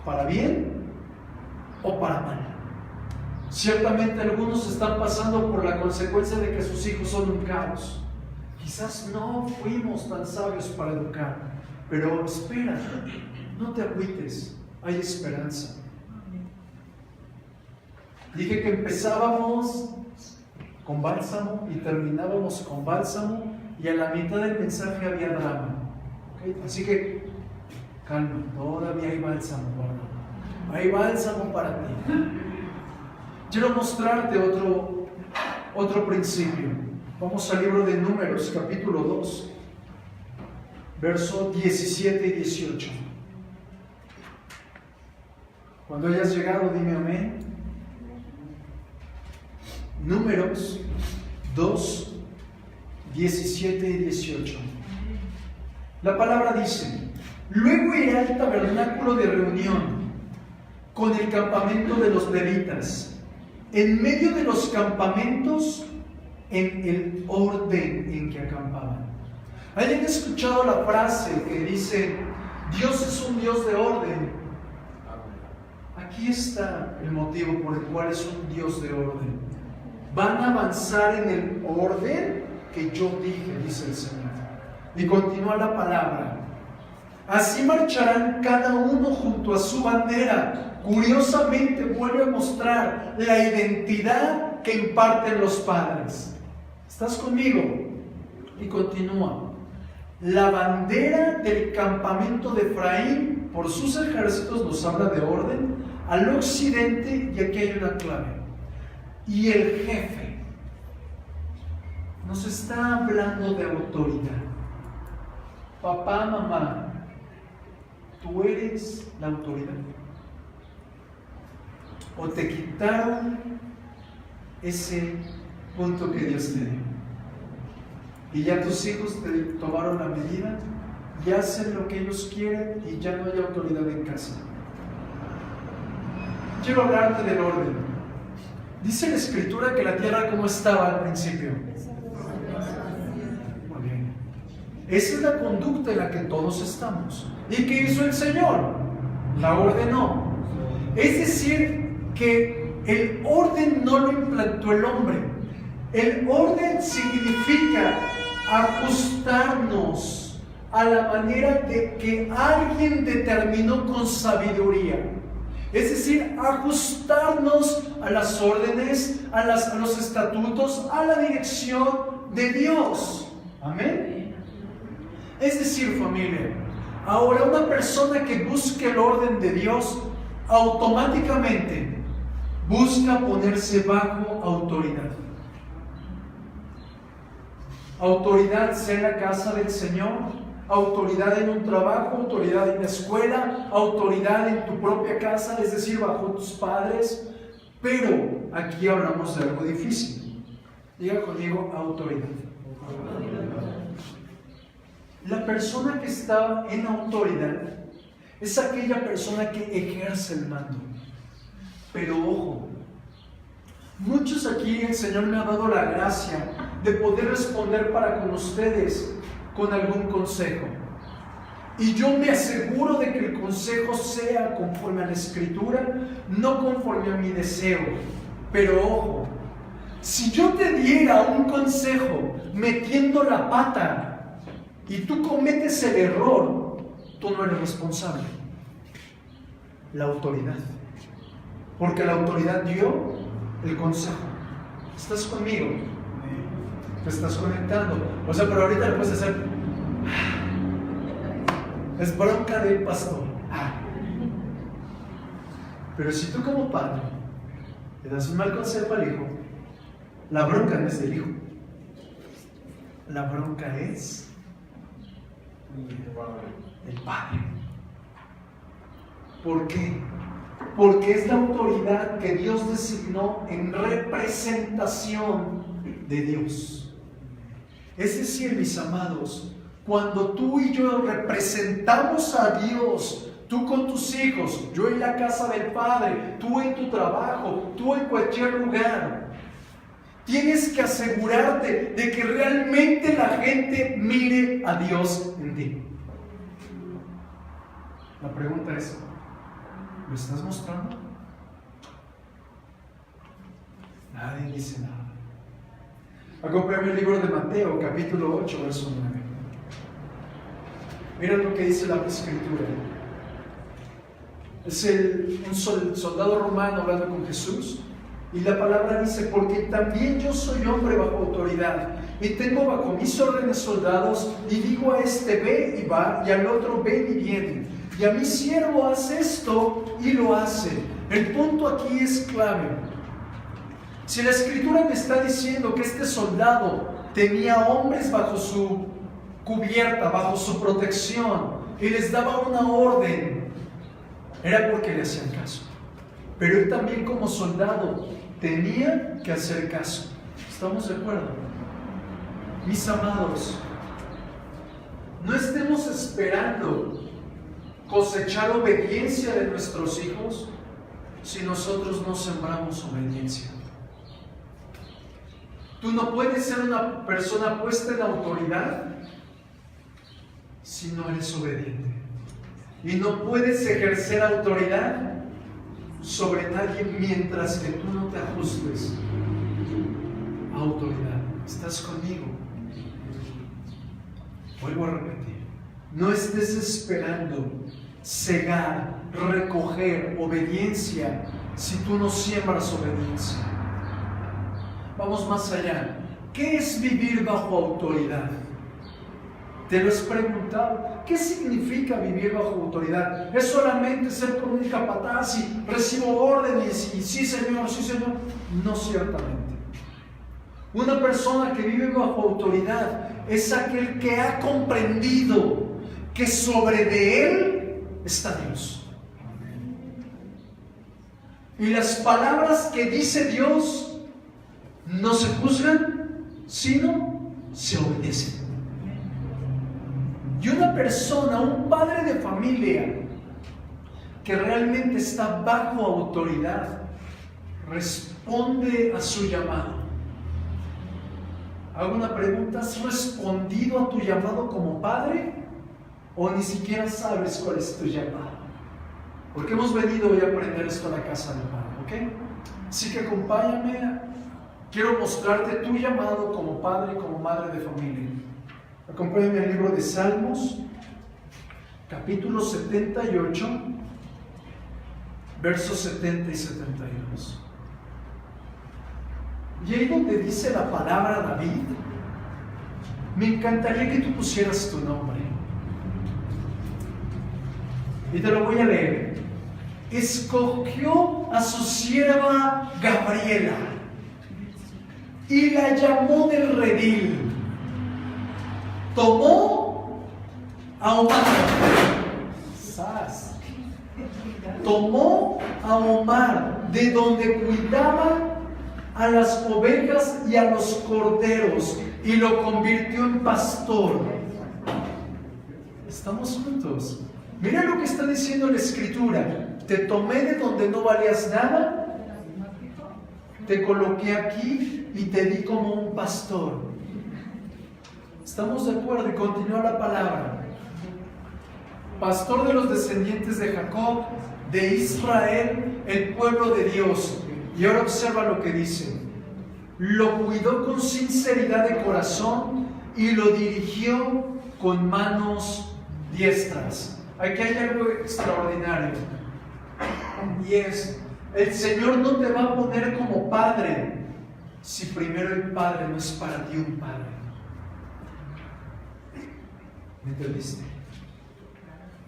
para bien o para mal. Ciertamente algunos están pasando por la consecuencia de que sus hijos son un caos. Quizás no fuimos tan sabios para educar, pero espera, no te agüites, hay esperanza. Dije que empezábamos con bálsamo y terminábamos con bálsamo, y a la mitad del mensaje había drama. ¿Okay? Así que calma, todavía hay bálsamo, ¿verdad? Hay bálsamo para ti. Quiero mostrarte otro principio. Vamos al libro de Números, capítulo 2, versos 17 y 18. Cuando hayas llegado, dime amén. Números 2, 17 y 18. La palabra dice: luego iré al tabernáculo de reunión con el campamento de los levitas, en medio de los campamentos, en el orden en que acampaban. ¿Alguien ha escuchado la frase que dice: Dios es un Dios de orden? Aquí está el motivo por el cual es un Dios de orden. Van a avanzar en el orden que yo dije, dice el Señor. Y continúa la palabra: así marcharán cada uno junto a su bandera. Curiosamente vuelve a mostrar la identidad que imparten los padres. ¿Estás conmigo? Y continúa: La bandera del campamento de Efraín, por sus ejércitos, nos habla de orden, al occidente, y aquí hay una clave. Y el jefe nos está hablando de autoridad. Papá, mamá, ¿tú eres la autoridad? ¿O te quitaron ese punto que Dios te dio? Y ya tus hijos te tomaron la medida y hacen lo que ellos quieren y ya no hay autoridad en casa. Quiero hablarte del orden. Dice la Escritura que la tierra, ¿cómo estaba al principio? Muy bien. Esa es la conducta en la que todos estamos. ¿Y qué hizo el Señor? La ordenó. Es decir, que el orden no lo implantó el hombre. El orden significa ajustarnos a la manera de que alguien determinó con sabiduría. Es decir, ajustarnos a las órdenes, a los estatutos, a la dirección de Dios. Amén. Es decir, familia, ahora una persona que busque el orden de Dios automáticamente busca ponerse bajo autoridad. Autoridad sea en la casa del Señor, autoridad en un trabajo, autoridad en la escuela, autoridad en tu propia casa, es decir, bajo tus padres. Pero aquí hablamos de algo difícil. Diga conmigo, autoridad. La persona que está en autoridad es aquella persona que ejerce el mando. Pero ojo, muchos aquí el Señor me ha dado la gracia de poder responder para con ustedes con algún consejo. Y yo me aseguro de que el consejo sea conforme a la Escritura, no conforme a mi deseo. Pero ojo, si yo te diera un consejo metiendo la pata y tú cometes el error, tú no eres responsable. La autoridad. Porque la autoridad dio el consejo. ¿Estás conmigo? Te estás conectando. O sea, pero ahorita le puedes hacer. Es bronca del pastor. Pero si tú como padre le das un mal consejo al hijo, la bronca no es del hijo. La bronca es del padre. ¿Por qué? Porque es la autoridad que Dios designó en representación de Dios. Es decir, mis amados, cuando tú y yo representamos a Dios, tú con tus hijos, yo en la casa del Padre, tú en tu trabajo, tú en cualquier lugar, tienes que asegurarte de que realmente la gente mire a Dios en ti. La pregunta es, ¿lo estás mostrando? Nadie dice nada. Acompáñame el libro de Mateo, capítulo 8, verso 9. Mira lo que dice la Escritura. Es un soldado romano hablando con Jesús. Y la palabra dice, porque también yo soy hombre bajo autoridad, y tengo bajo mis órdenes soldados, y digo a este ve y va, y al otro ven y viene. Y a mi siervo hace esto y lo hace. El punto aquí es clave. Si la Escritura me está diciendo que este soldado tenía hombres bajo su cubierta, bajo su protección, y les daba una orden, era porque le hacían caso. Pero él también como soldado tenía que hacer caso. ¿Estamos de acuerdo? Mis amados, no estemos esperando cosechar obediencia de nuestros hijos si nosotros no sembramos obediencia. Tú no puedes ser una persona puesta en autoridad si no eres obediente. Y no puedes ejercer autoridad sobre nadie mientras que tú no te ajustes a autoridad. ¿Estás conmigo? Vuelvo a repetir. No estés esperando cegar, recoger obediencia si tú no siembras obediencia. Vamos más allá. ¿Qué es vivir bajo autoridad? ¿Te lo has preguntado? ¿Qué significa vivir bajo autoridad? ¿Es solamente ser como un capataz y recibo órdenes y sí señor, sí señor? No ciertamente. Una persona que vive bajo autoridad es aquel que ha comprendido que sobre de él está Dios. Y las palabras que dice Dios no se juzgan, sino se obedecen. Y una persona, un padre de familia que realmente está bajo autoridad, responde a su llamado. Hago una pregunta: ¿has respondido a tu llamado como padre? ¿O ni siquiera sabes cuál es tu llamado? Porque hemos venido hoy a aprender esto en la casa del Padre, ¿ok? Así que acompáñame, quiero mostrarte tu llamado como padre y como madre de familia. Acompáñame al libro de Salmos, capítulo 78, versos 70 y 72. Y ahí donde dice la palabra David, me encantaría que tú pusieras tu nombre. Y te lo voy a leer. Escogió a su sierva Gabriela y la llamó del redil. Tomó a Omar. Tomó a Omar de donde cuidaba a las ovejas y a los corderos y lo convirtió en pastor. Estamos juntos. Mira lo que está diciendo la Escritura. Te tomé de donde no valías nada, te coloqué aquí y te di como un pastor. ¿Estamos de acuerdo? Y continúa la palabra. Pastor de los descendientes de Jacob, de Israel, el pueblo de Dios. Y ahora observa lo que dice. Lo cuidó con sinceridad de corazón y lo dirigió con manos diestras. Aquí hay algo extraordinario. Y es, el Señor no te va a poner como padre si primero el padre no es para ti un padre. ¿Me entendiste?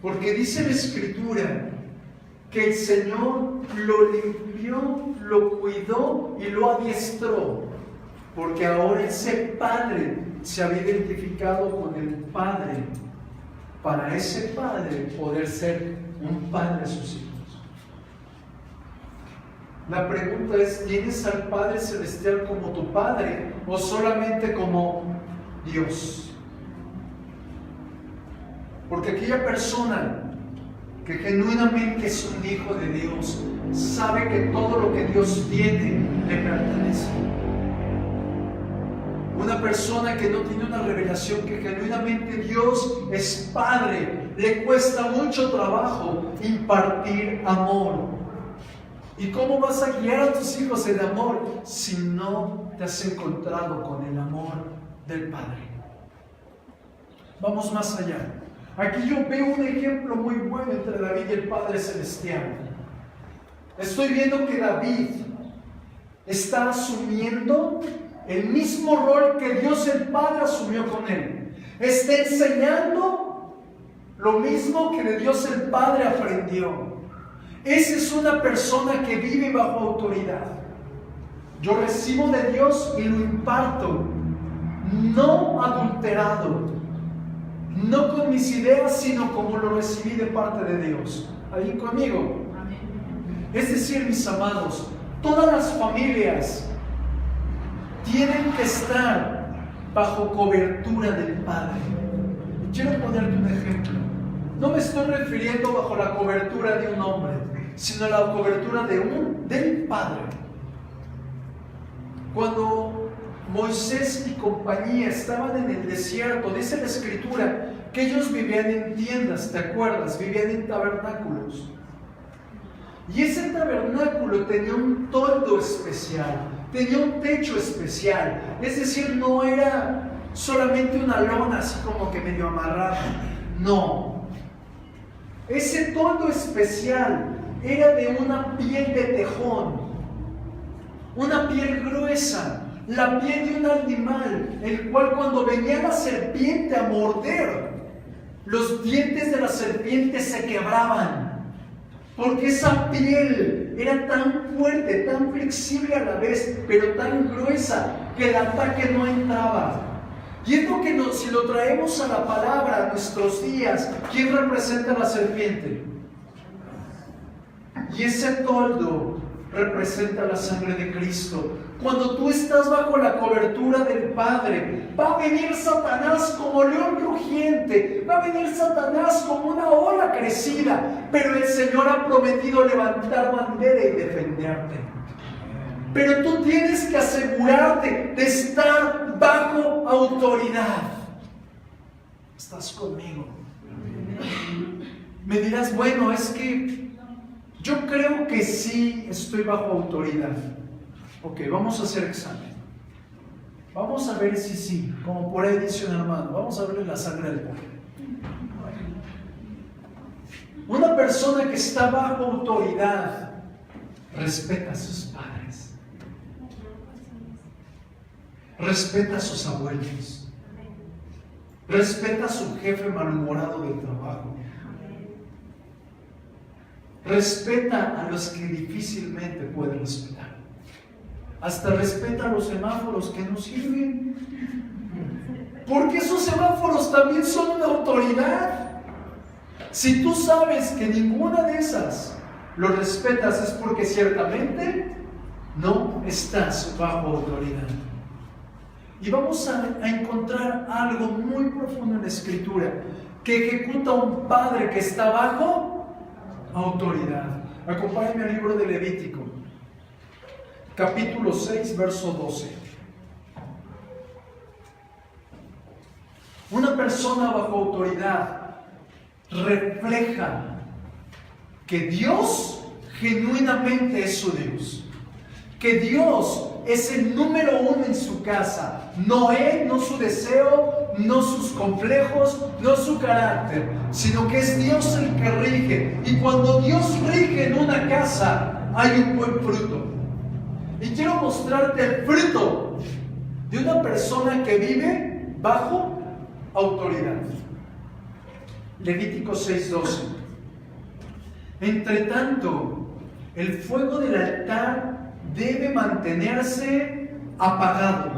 Porque dice la Escritura que el Señor lo limpió, lo cuidó y lo adiestró, porque ahora ese padre se había identificado con el Padre, para ese padre poder ser un padre de sus hijos. La pregunta es: ¿tienes al Padre Celestial como tu Padre o solamente como Dios? Porque aquella persona que genuinamente es un hijo de Dios sabe que todo lo que Dios tiene le pertenece. Una persona que no tiene una revelación que genuinamente Dios es Padre, le cuesta mucho trabajo impartir amor. ¿Y cómo vas a guiar a tus hijos en amor si no te has encontrado con el amor del Padre? Vamos más allá. Aquí yo veo un ejemplo muy bueno entre David y el Padre Celestial. Estoy viendo que David está asumiendo el mismo rol que Dios el Padre asumió con él. Está enseñando lo mismo que de Dios el Padre aprendió. Esa es una persona que vive bajo autoridad. Yo recibo de Dios y lo imparto, no adulterado, no con mis ideas, sino como lo recibí de parte de Dios. ¿Alguien conmigo? Amén. Es decir, mis amados, todas las familias tienen que estar bajo cobertura del Padre. Y quiero ponerte un ejemplo. No me estoy refiriendo bajo la cobertura de un hombre, sino la cobertura del Padre. Cuando Moisés y compañía estaban en el desierto, dice la Escritura que ellos vivían en tiendas, ¿te acuerdas? Vivían en tabernáculos. Y ese tabernáculo tenía un toldo especial, tenía un techo especial. Es decir, no era solamente una lona así como que medio amarrada. No. Ese toldo especial era de una piel de tejón, una piel gruesa, la piel de un animal, el cual cuando venía la serpiente a morder, los dientes de la serpiente se quebraban, porque esa piel era tan fuerte, tan flexible a la vez, pero tan gruesa que el ataque no entraba. Y es lo que si lo traemos a la palabra, a nuestros días, ¿quién representa la serpiente? Y ese toldo representa la sangre de Cristo. Cuando tú estás bajo la cobertura del Padre, va a venir Satanás como león rugiente, va a venir Satanás como una ola crecida, pero el Señor ha prometido levantar bandera y defenderte. Pero tú tienes que asegurarte de estar bajo autoridad. ¿Estás conmigo? Me dirás, bueno, es que yo creo que sí estoy bajo autoridad. Ok, vamos a hacer examen. Vamos a ver si sí, como por ahí dice un hermano, vamos a ver la sangre del pueblo. Una persona que está bajo autoridad respeta a sus padres, respeta a sus abuelos, respeta a su jefe malhumorado del trabajo, respeta a los que difícilmente puede respetar. Hasta respeta a los semáforos que no sirven, porque esos semáforos también son una autoridad. Si tú sabes que ninguna de esas lo respetas, es porque ciertamente no estás bajo autoridad. Y vamos a encontrar algo muy profundo en la Escritura que ejecuta un padre que está bajo autoridad. Acompáñame al libro de Levítico, capítulo 6, verso 12. Una persona bajo autoridad refleja que Dios genuinamente es su Dios, que Dios es el número uno en su casa, no él, no su deseo, no sus complejos, no su carácter, sino que es Dios el que rige. Y cuando Dios rige en una casa, hay un buen fruto. Y quiero mostrarte el fruto de una persona que vive bajo autoridad. Levítico 6:12. Entre tanto, el fuego del altar debe mantenerse apagado.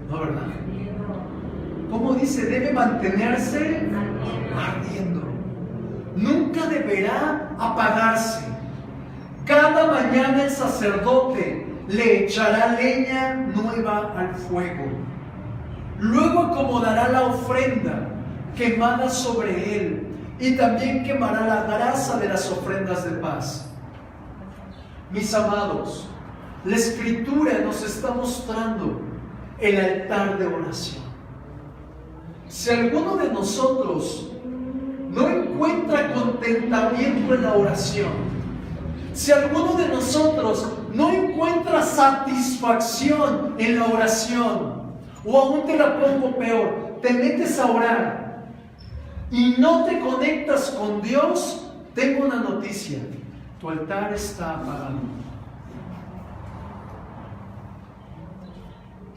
¿No, verdad? ¿Cómo dice? Debe mantenerse ardiendo. Nunca deberá apagarse. Cada mañana el sacerdote le echará leña nueva al fuego. Luego acomodará la ofrenda quemada sobre él y también quemará la grasa de las ofrendas de paz. Mis amados, la Escritura nos está mostrando el altar de oración. Si alguno de nosotros no encuentra contentamiento en la oración, si alguno de nosotros no encuentra satisfacción en la oración, o aún te la pongo peor, te metes a orar y no te conectas con Dios, tengo una noticia: tu altar está apagado.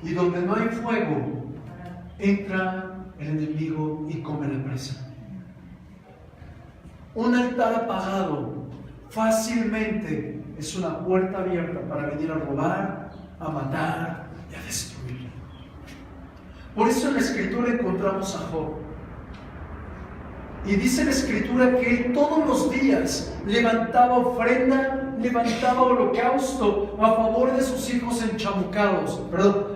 Y donde no hay fuego, entra el enemigo y come la presa. Un altar apagado fácilmente es una puerta abierta para venir a robar, a matar y a destruir. Por eso en la Escritura encontramos a Job. Y dice la Escritura que él todos los días levantaba ofrenda, levantaba holocausto a favor de sus hijos enchamucados,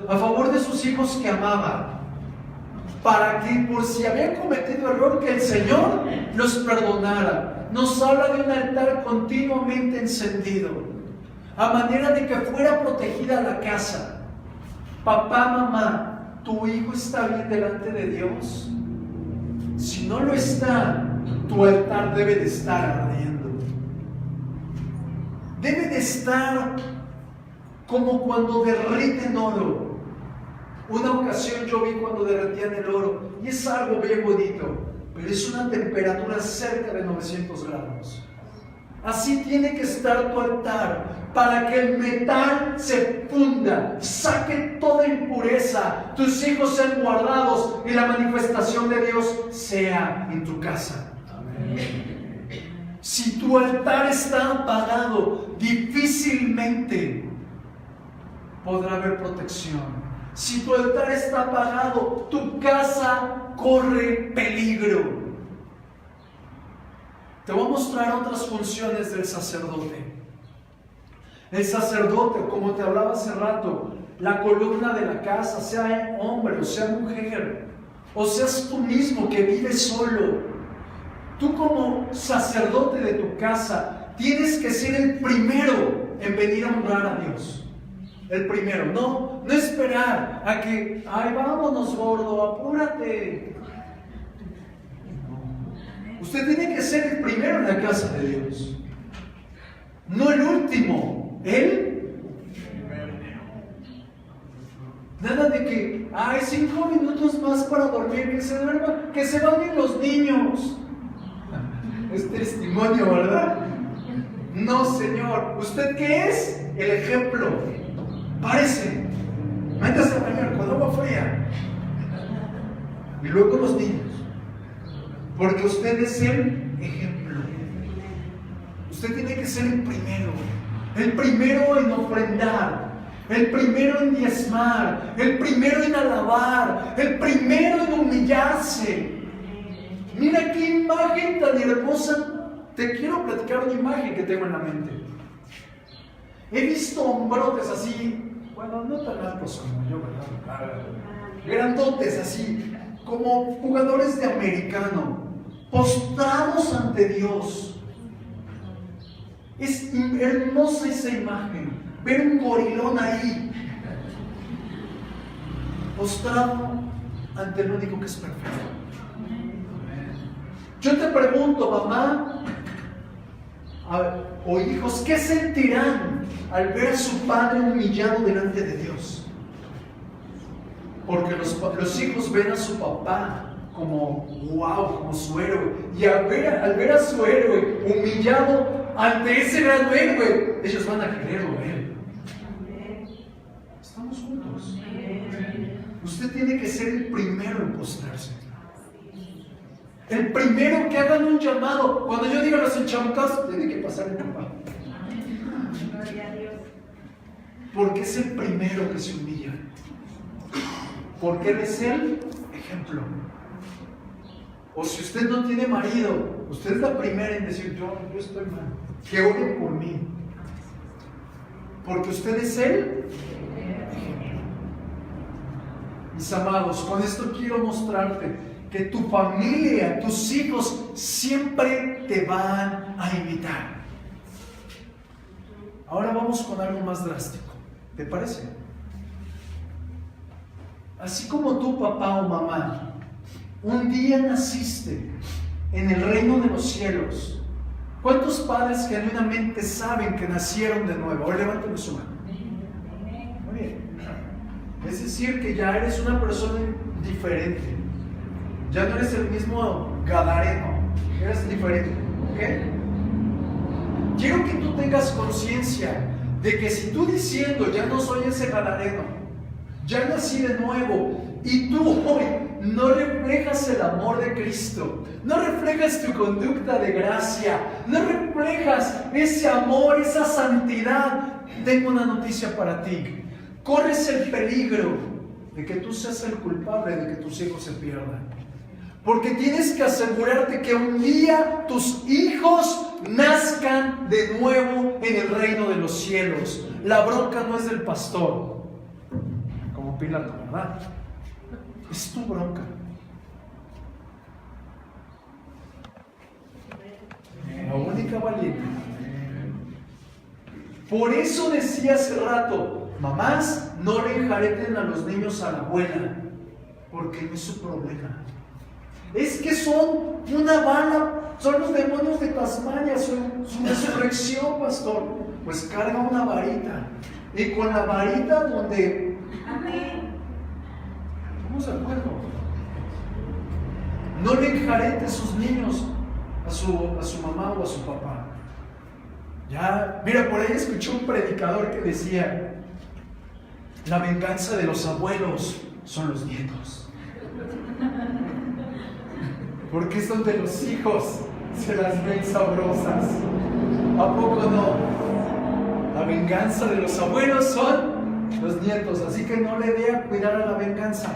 a favor de sus hijos que amaba, para que por si habían cometido error, que el Señor los perdonara. Nos habla de un altar continuamente encendido, a manera de que fuera protegida la casa. Papá, mamá, ¿tu hijo está bien delante de Dios? Si no lo está, tu altar debe de estar ardiendo. Debe de estar como cuando derriten oro. Una ocasión yo vi cuando derretían el oro, y es algo bien bonito, pero es una temperatura cerca de 900 grados. Así tiene que estar tu altar, para que el metal se funda, saque toda impureza, tus hijos sean guardados y la manifestación de Dios sea en tu casa. Amén. Si tu altar está apagado, difícilmente podrá haber protección. Si tu altar está apagado, tu casa corre peligro. Te voy a mostrar otras funciones del sacerdote. El sacerdote, como te hablaba hace rato, la columna de la casa, sea hombre o sea mujer, o seas tú mismo que vives solo. Tú como sacerdote de tu casa tienes que ser el primero en venir a honrar a Dios. El primero, no esperar a que, ay, vámonos gordo, apúrate. Usted tiene que ser el primero en la casa de Dios, no el último, él. Nada de que, ay, 5 minutos más para dormir, que se duerma, que se bañen los niños. Es testimonio, ¿verdad? No, Señor. ¿Usted qué es? El ejemplo. Párese, métase a bañar con agua fría. Y luego los niños. Porque usted es el ejemplo. Usted tiene que ser el primero en ofrendar, el primero en diezmar, el primero en alabar, el primero en humillarse. Mira qué imagen tan hermosa. Te quiero platicar una imagen que tengo en la mente. He visto hombrotes así, bueno, no tan altos como yo, ¿verdad? Grandotes así, como jugadores de americano, postrados ante Dios. Es hermosa esa imagen, ver un gorilón ahí, postrado ante el único que es perfecto. Yo te pregunto, mamá o hijos, ¿qué sentirán al ver a su padre humillado delante de Dios? Porque los hijos ven a su papá como wow, como su héroe, y al ver a su héroe humillado ante ese gran héroe, ellos van a quererlo ver. Estamos juntos. Usted tiene que ser el primero en postrarse, el primero que hagan un llamado. Cuando yo diga los enchamucados, tiene que pasar el papá, porque es el primero que se humilla, porque él es el ejemplo. O si usted no tiene marido, usted es la primera en decir, yo estoy mal, que oren por mí, porque usted es el ejemplo. Mis amados, con esto quiero mostrarte que tu familia, tus hijos siempre te van a imitar. Ahora vamos con algo más drástico, ¿te parece? Así como tu papá o mamá un día naciste en el reino de los cielos, ¿cuántos padres genuinamente saben que nacieron de nuevo? Ahora levántame su mano. Muy bien. Es decir, que ya eres una persona diferente. Ya no eres el mismo gadareno, eres diferente, ¿ok? Quiero que tú tengas conciencia de que si tú diciendo, ya no soy ese gadareno, ya nací de nuevo, y tú hoy no reflejas el amor de Cristo, no reflejas tu conducta de gracia, no reflejas ese amor, esa santidad, tengo una noticia para ti. Corres el peligro de que tú seas el culpable de que tus hijos se pierdan. Porque tienes que asegurarte que un día tus hijos nazcan de nuevo en el reino de los cielos. La bronca no es del pastor, como Pilato, ¿verdad? Es tu bronca. La única valiente. Por eso decía hace rato, mamás, no le enjareten a los niños a la abuela, porque no es su problema. Es que son una bala, son los demonios de Tasmania, su resurrección, pastor. Pues carga una varita, y con la varita donde... Amén. ¿Estamos de acuerdo? No le enjarete a sus niños, a su mamá o a su papá. Ya, mira, por ahí escuché un predicador que decía: la venganza de los abuelos son los nietos. Porque es donde los hijos se las ven sabrosas. ¿A poco no? La venganza de los abuelos son los nietos. Así que no le dé a cuidar a la venganza.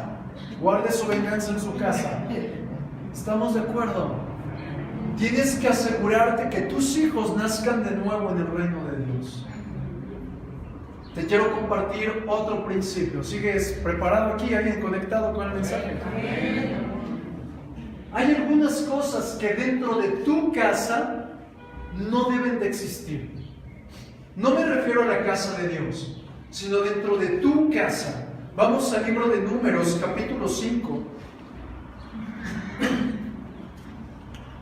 Guarde su venganza en su casa. ¿Estamos de acuerdo? Tienes que asegurarte que tus hijos nazcan de nuevo en el reino de Dios. Te quiero compartir otro principio. ¿Sigues preparado aquí? ¿Alguien conectado con el mensaje? Hay algunas cosas que dentro de tu casa no deben de existir. No me refiero a la casa de Dios, sino dentro de tu casa. Vamos al libro de Números, capítulo 5,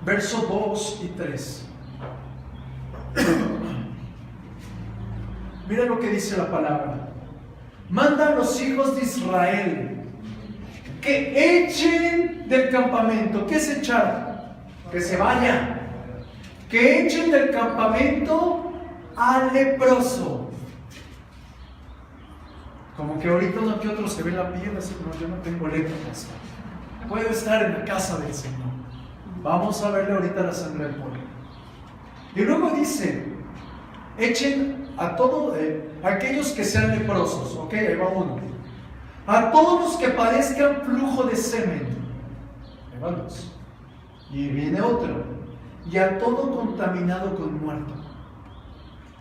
versos 2 y 3. Mira lo que dice la palabra. Manda a los hijos de Israel que echen del campamento. ¿Qué es echar? Que se vayan. Que echen del campamento al leproso. Como que ahorita uno que otro se ve la piel así, no, yo no tengo lepra. Puedo estar en la casa del Señor. Vamos a verle ahorita la sangre del pueblo. Y luego dice: echen a todos aquellos que sean leprosos. Ok, ahí va uno. A todos los que padezcan flujo de semen. Ahí van dos. Y viene otro. Y a todo contaminado con muerto.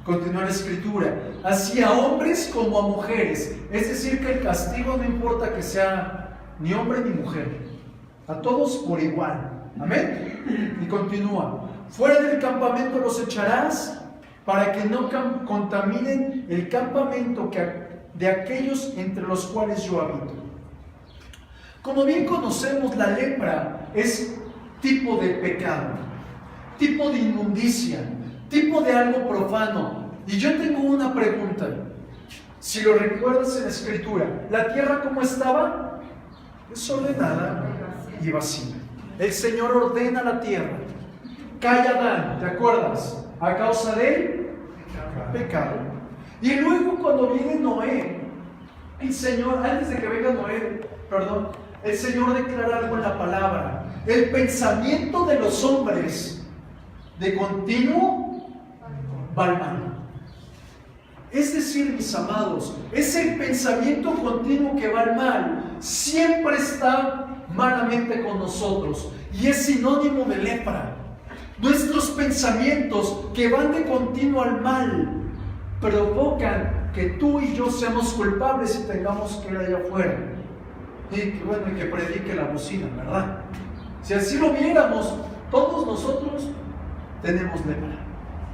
Continúa la escritura. Así a hombres como a mujeres. Es decir, que el castigo no importa que sea ni hombre ni mujer. A todos por igual. Amén. Y continúa. Fuera del campamento los echarás para que no contaminen el campamento de aquellos entre los cuales yo habito. Como bien conocemos, la lepra es tipo de pecado, tipo de inmundicia, tipo de algo profano. Y yo tengo una pregunta. Si lo recuerdas en la escritura, ¿la tierra cómo estaba? Desordenada y vacía. El Señor ordena la tierra. Cae Adán, ¿te acuerdas? A causa del pecado. Y luego cuando viene Noé, el Señor, antes de que venga Noé, el Señor declara algo en la palabra. El pensamiento de los hombres de continuo va al mal. Es decir, mis amados, ese pensamiento continuo que va al mal siempre está malamente con nosotros y es sinónimo de lepra. Nuestros pensamientos que van de continuo al mal provocan que tú y yo seamos culpables y tengamos que ir allá afuera. Y que predique la bocina, ¿verdad? Si así lo viéramos, todos nosotros tenemos lepra.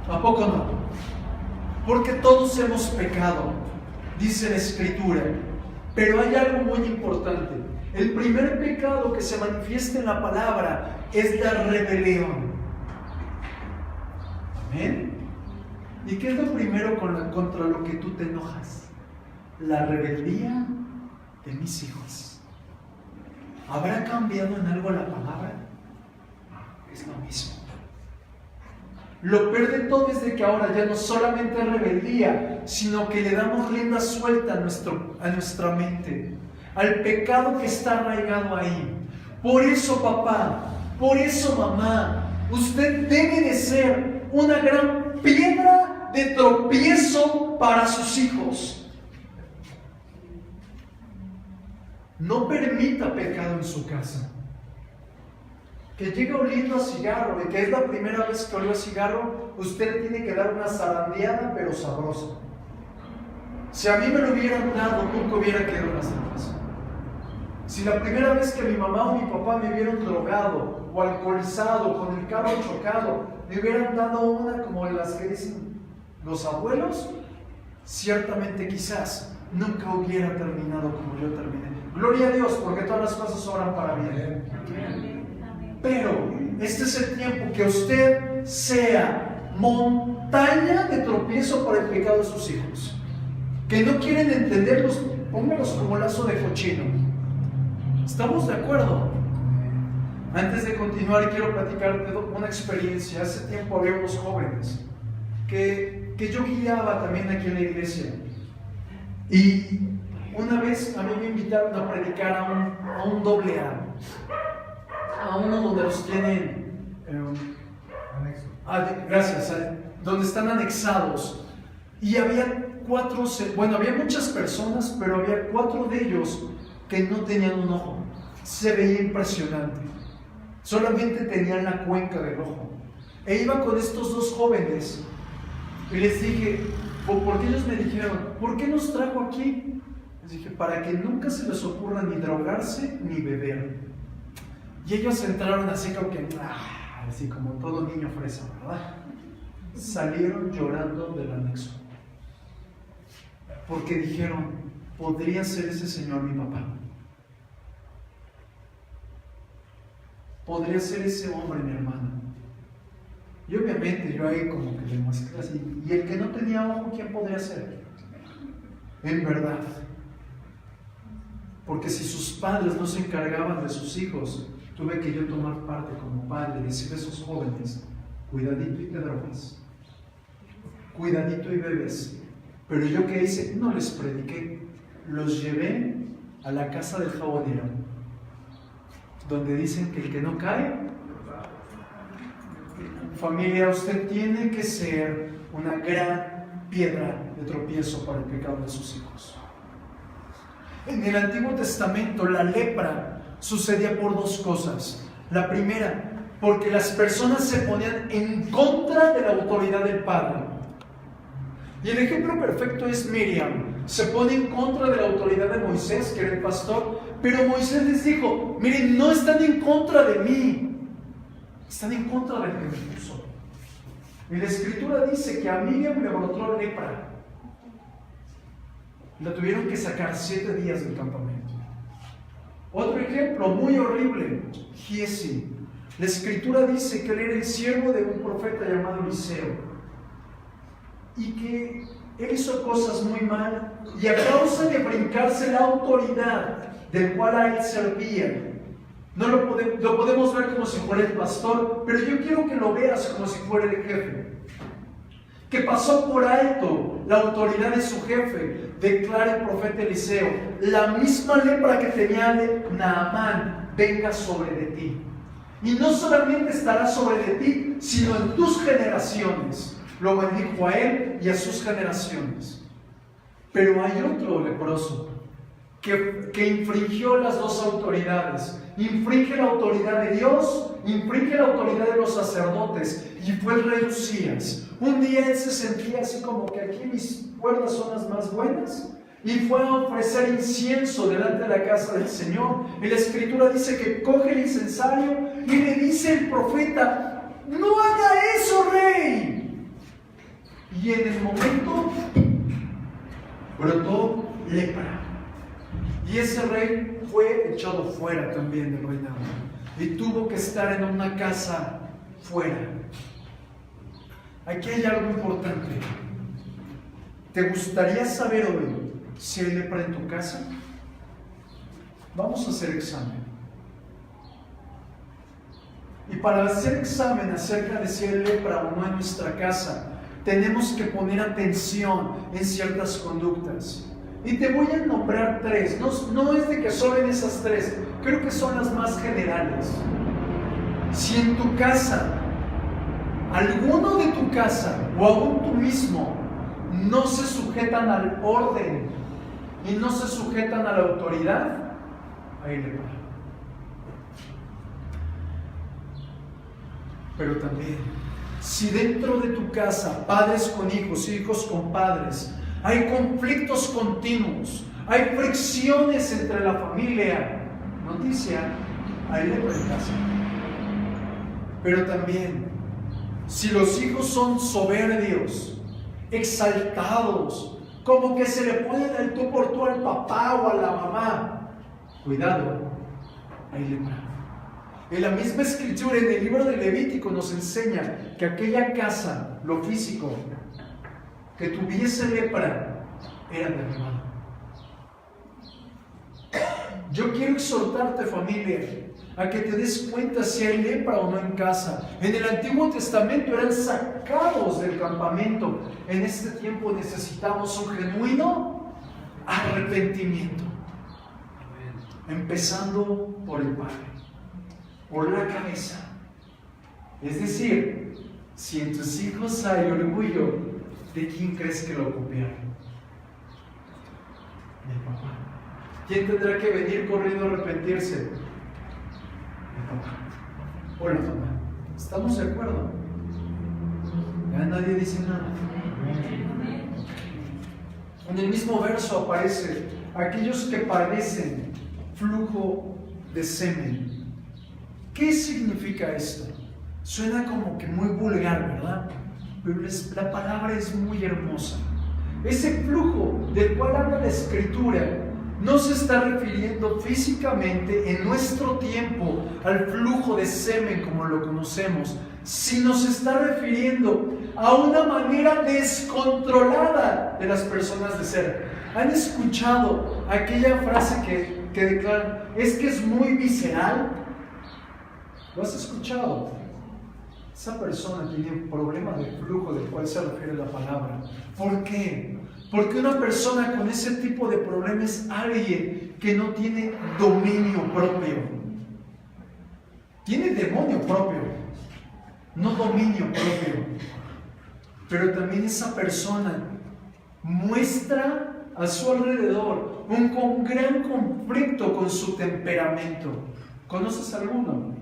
¿A poco no? Porque todos hemos pecado, dice la Escritura. Pero hay algo muy importante. El primer pecado que se manifiesta en la palabra es la rebelión. ¿Amén? ¿Y qué es lo primero contra lo que tú te enojas? La rebeldía de mis hijos. ¿Habrá cambiado en algo la palabra? Es lo mismo. Lo peor de todo es de que ahora ya no solamente es rebeldía, sino que le damos rienda suelta a nuestra mente, al pecado que está arraigado ahí. Por eso, papá, por eso, mamá, usted debe de ser una gran piedra de tropiezo para sus hijos. No permita pecado en su casa. Que llegue oliendo a cigarro, y que es la primera vez que olió a cigarro, usted le tiene que dar una zarandeada, pero sabrosa. Si a mí me lo hubieran dado, nunca hubiera quedado en la cerveza. Si la primera vez que mi mamá o mi papá me vieron drogado o alcoholizado, con el carro chocado, me hubieran dado una como las que dicen los abuelos, ciertamente quizás nunca hubiera terminado como yo terminé. Gloria a Dios, porque todas las cosas obran para bien. Pero este es el tiempo que usted sea montaña de tropiezo para el pecado de sus hijos. Que no quieren entenderlos, póngalos como lazo de cochino. ¿Estamos de acuerdo? Antes de continuar, quiero platicarte una experiencia. Hace tiempo había unos jóvenes que yo guiaba también aquí en la iglesia. Y una vez a mí me invitaron a predicar a un doble a uno donde los tienen Anexo. gracias, donde están anexados. Y había había muchas personas, pero había 4 de ellos que no tenían un ojo. Se veía impresionante. Solamente tenían la cuenca del ojo. E iba con estos 2 jóvenes y les dije, porque ellos me dijeron, ¿por qué nos trajo aquí? Les dije, para que nunca se les ocurra ni drogarse ni beber. Y ellos entraron así como que, así como todo niño fresa, ¿verdad? Salieron llorando del anexo. Porque dijeron, podría ser ese señor mi papá. Podría ser ese hombre mi hermano. Y obviamente yo ahí como que le mostré así. Y el que no tenía ojo, ¿quién podría ser? En verdad. Porque si sus padres no se encargaban de sus hijos, tuve que yo tomar parte como padre y decirle a esos jóvenes, cuidadito y te drogas, cuidadito y bebes. Pero yo ¿qué hice? No les prediqué, los llevé a la casa del jabonero, donde dicen que el que no cae, familia, usted tiene que ser una gran piedra de tropiezo para el pecado de sus hijos. En el Antiguo Testamento la lepra sucedía por 2 cosas. La primera, porque las personas se ponían en contra de la autoridad del padre. Y el ejemplo perfecto es Miriam. Se pone en contra de la autoridad de Moisés, que era el pastor, pero Moisés les dijo, miren, no están en contra de mí, están en contra del que me puso. Y la escritura dice que a Miriam le brotó lepra. La tuvieron que sacar 7 días del campamento. Otro ejemplo muy horrible, Giesi. La escritura dice que él era el siervo de un profeta llamado Eliseo y que él hizo cosas muy mal, y a causa de brincarse la autoridad del cual a él servía, no lo podemos ver como si fuera el pastor, pero yo quiero que lo veas como si fuera el jefe, que pasó por alto la autoridad de su jefe. Declara el profeta Eliseo, la misma lepra que tenía Naamán venga sobre de ti, y no solamente estará sobre de ti, sino en tus generaciones. Lo bendijo a él y a sus generaciones. Pero hay otro leproso que infringió las 2 autoridades. Infringe la autoridad de Dios, infringe la autoridad de los sacerdotes, y fue el rey Usías. Un día él se sentía así como que aquí mis cuerdas son las más buenas, y fue a ofrecer incienso delante de la casa del Señor. Y la escritura dice que coge el incensario y le dice el profeta, no haga eso, rey. Y en el momento brotó lepra. Y ese rey fue echado fuera también del reinado. Y tuvo que estar en una casa fuera. Aquí hay algo importante. ¿Te gustaría saber hoy si hay lepra en tu casa? Vamos a hacer examen. Y para hacer examen acerca de si hay lepra o no en nuestra casa, tenemos que poner atención en ciertas conductas. Y te voy a nombrar 3. No es de que solo en esas 3, creo que son las más generales. Si en tu casa, alguno de tu casa o aún tú mismo no se sujetan al orden y no se sujetan a la autoridad, ahí le va. Pero también, si dentro de tu casa, padres con hijos, hijos con padres, hay conflictos continuos, hay fricciones entre la familia, noticia, hay lepra en casa. Pero también, si los hijos son soberbios, exaltados, como que se le ponen el tú por tú al papá o a la mamá, cuidado, hay lepra. En la misma escritura, en el libro de Levítico, nos enseña que aquella casa, lo físico, que tuviese lepra, era derribado. Yo quiero exhortarte, familia, a que te des cuenta si hay lepra o no en casa. En el Antiguo Testamento eran sacados del campamento. En este tiempo necesitamos un genuino arrepentimiento. Empezando por el Padre, por la cabeza. Es decir, si en tus hijos hay orgullo, ¿de quién crees que lo copiaron? Del papá. ¿Quién tendrá que venir corriendo a arrepentirse? El papá o la mamá. ¿Estamos de acuerdo? Ya nadie dice nada. En el mismo verso aparece aquellos que padecen flujo de semen. ¿Qué significa esto? Suena como que muy vulgar, ¿verdad? Pero la palabra es muy hermosa. Ese flujo del cual habla la Escritura no se está refiriendo físicamente en nuestro tiempo al flujo de semen como lo conocemos, sino se está refiriendo a una manera descontrolada de las personas de ser. ¿Han escuchado aquella frase que declaran, es que es muy visceral? ¿Lo has escuchado? Esa persona tiene un problema de flujo del cual se refiere la palabra. ¿Por qué? Porque una persona con ese tipo de problema es alguien que no tiene dominio propio. Tiene demonio propio, no dominio propio. Pero también esa persona muestra a su alrededor un gran conflicto con su temperamento. ¿Conoces alguno?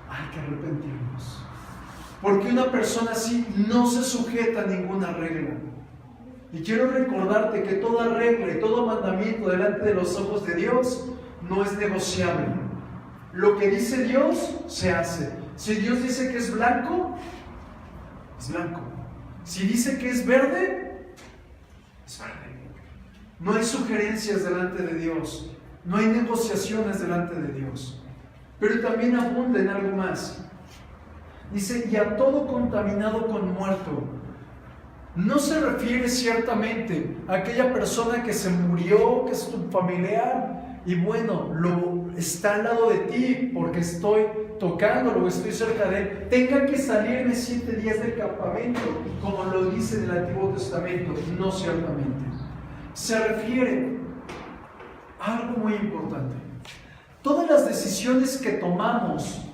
Hay que arrepentirnos. Porque una persona así no se sujeta a ninguna regla. Y quiero recordarte que toda regla y todo mandamiento delante de los ojos de Dios no es negociable. Lo que dice Dios se hace. Si Dios dice que es blanco, es blanco. Si dice que es verde, es verde. No hay sugerencias delante de Dios. No hay negociaciones delante de Dios. Pero también abunda en algo más. Dice, y a todo contaminado con muerto. No se refiere ciertamente a aquella persona que se murió, que es tu familiar, y bueno, está al lado de ti porque estoy tocándolo o estoy cerca de él, tenga que salirme 7 días del campamento, como lo dice en el Antiguo Testamento. No ciertamente. Se refiere a algo muy importante. Todas las decisiones que tomamos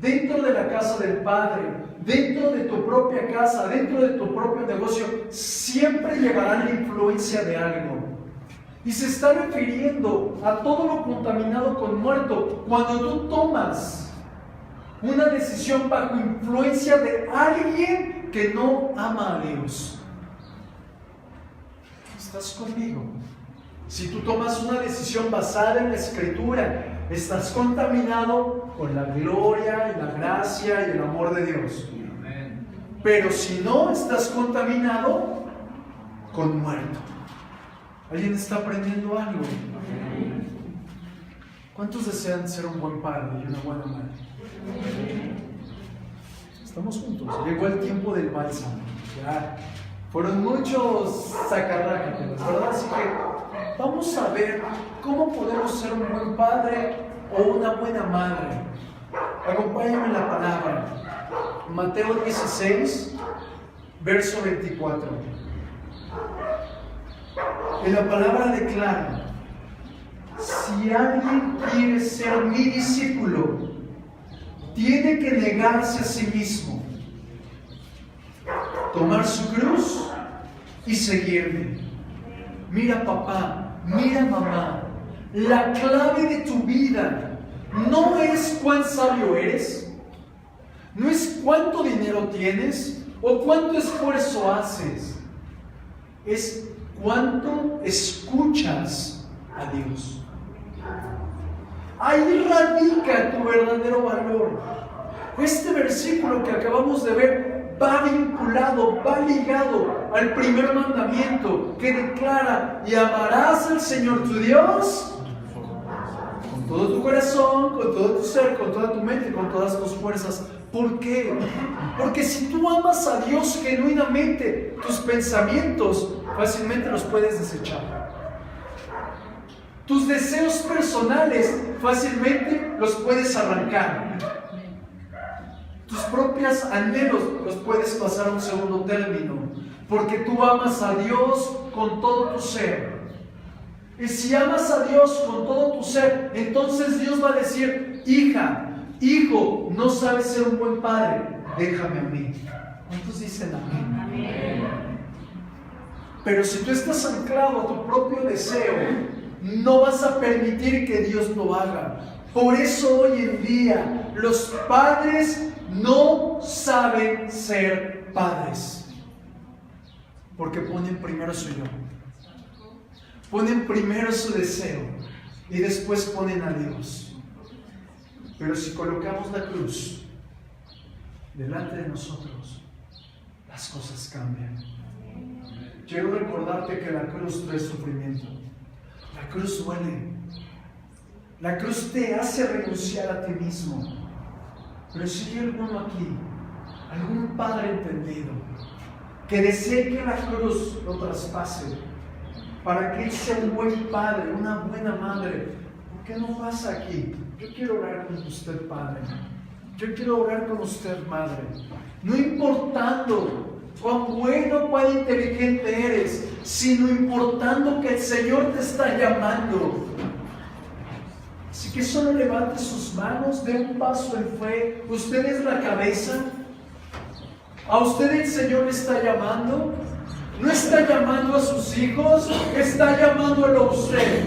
dentro de la casa del Padre, dentro de tu propia casa, dentro de tu propio negocio, siempre llevarán la influencia de algo. Y se está refiriendo a todo lo contaminado con muerto. Cuando tú tomas una decisión bajo influencia de alguien que no ama a Dios. ¿Estás conmigo? Si tú tomas una decisión basada en la Escritura, estás contaminado con la gloria y la gracia y el amor de Dios. Pero si no, estás contaminado con muerto. ¿Alguien está aprendiendo algo? ¿Cuántos desean ser un buen padre y una buena madre? Estamos juntos. Llegó el tiempo del bálsamo. Ya fueron muchos sacarrácateros, ¿verdad? Así que vamos a ver cómo podemos ser un buen padre o una buena madre. Acompáñame en la palabra. Mateo 16, verso 24. En la palabra declara: si alguien quiere ser mi discípulo, tiene que negarse a sí mismo, tomar su cruz y seguirme. Mira, papá, mira, mamá, la clave de tu vida no es cuán sabio eres, no es cuánto dinero tienes o cuánto esfuerzo haces, es cuánto escuchas a Dios. Ahí radica tu verdadero valor. Este versículo que acabamos de ver va vinculado, va ligado al primer mandamiento que declara: y amarás al Señor tu Dios con todo tu corazón, con todo tu ser, con toda tu mente, con todas tus fuerzas. ¿Por qué? Porque si tú amas a Dios genuinamente, tus pensamientos fácilmente los puedes desechar. Tus deseos personales fácilmente los puedes arrancar. Tus propios anhelos los puedes pasar a un segundo término, porque tú amas a Dios con todo tu ser. Y si amas a Dios con todo tu ser, entonces Dios va a decir: hija, hijo, no sabes ser un buen padre, déjame a mí. ¿Cuántos dicen amén? Amén. Pero si tú estás anclado a tu propio deseo, no vas a permitir que Dios lo haga. Por eso hoy en día los padres no saben ser padres, porque ponen primero su yo, ponen primero su deseo y después ponen a Dios. Pero si colocamos la cruz delante de nosotros, las cosas cambian. Quiero recordarte que la cruz trae sufrimiento. La cruz duele. La cruz te hace renunciar a ti mismo. Pero si hay alguno aquí, algún padre entendido, que desee que la cruz lo traspase, para que él sea un buen padre, una buena madre, ¿por qué no pasa aquí? Yo quiero orar con usted, padre. Yo quiero orar con usted, madre. No importando cuán bueno, cuán inteligente eres, sino importando que el Señor te está llamando. Así que solo levante sus manos, dé un paso en fe. Usted es la cabeza. A usted el Señor le está llamando. No está llamando a sus hijos, está llamándolo a usted.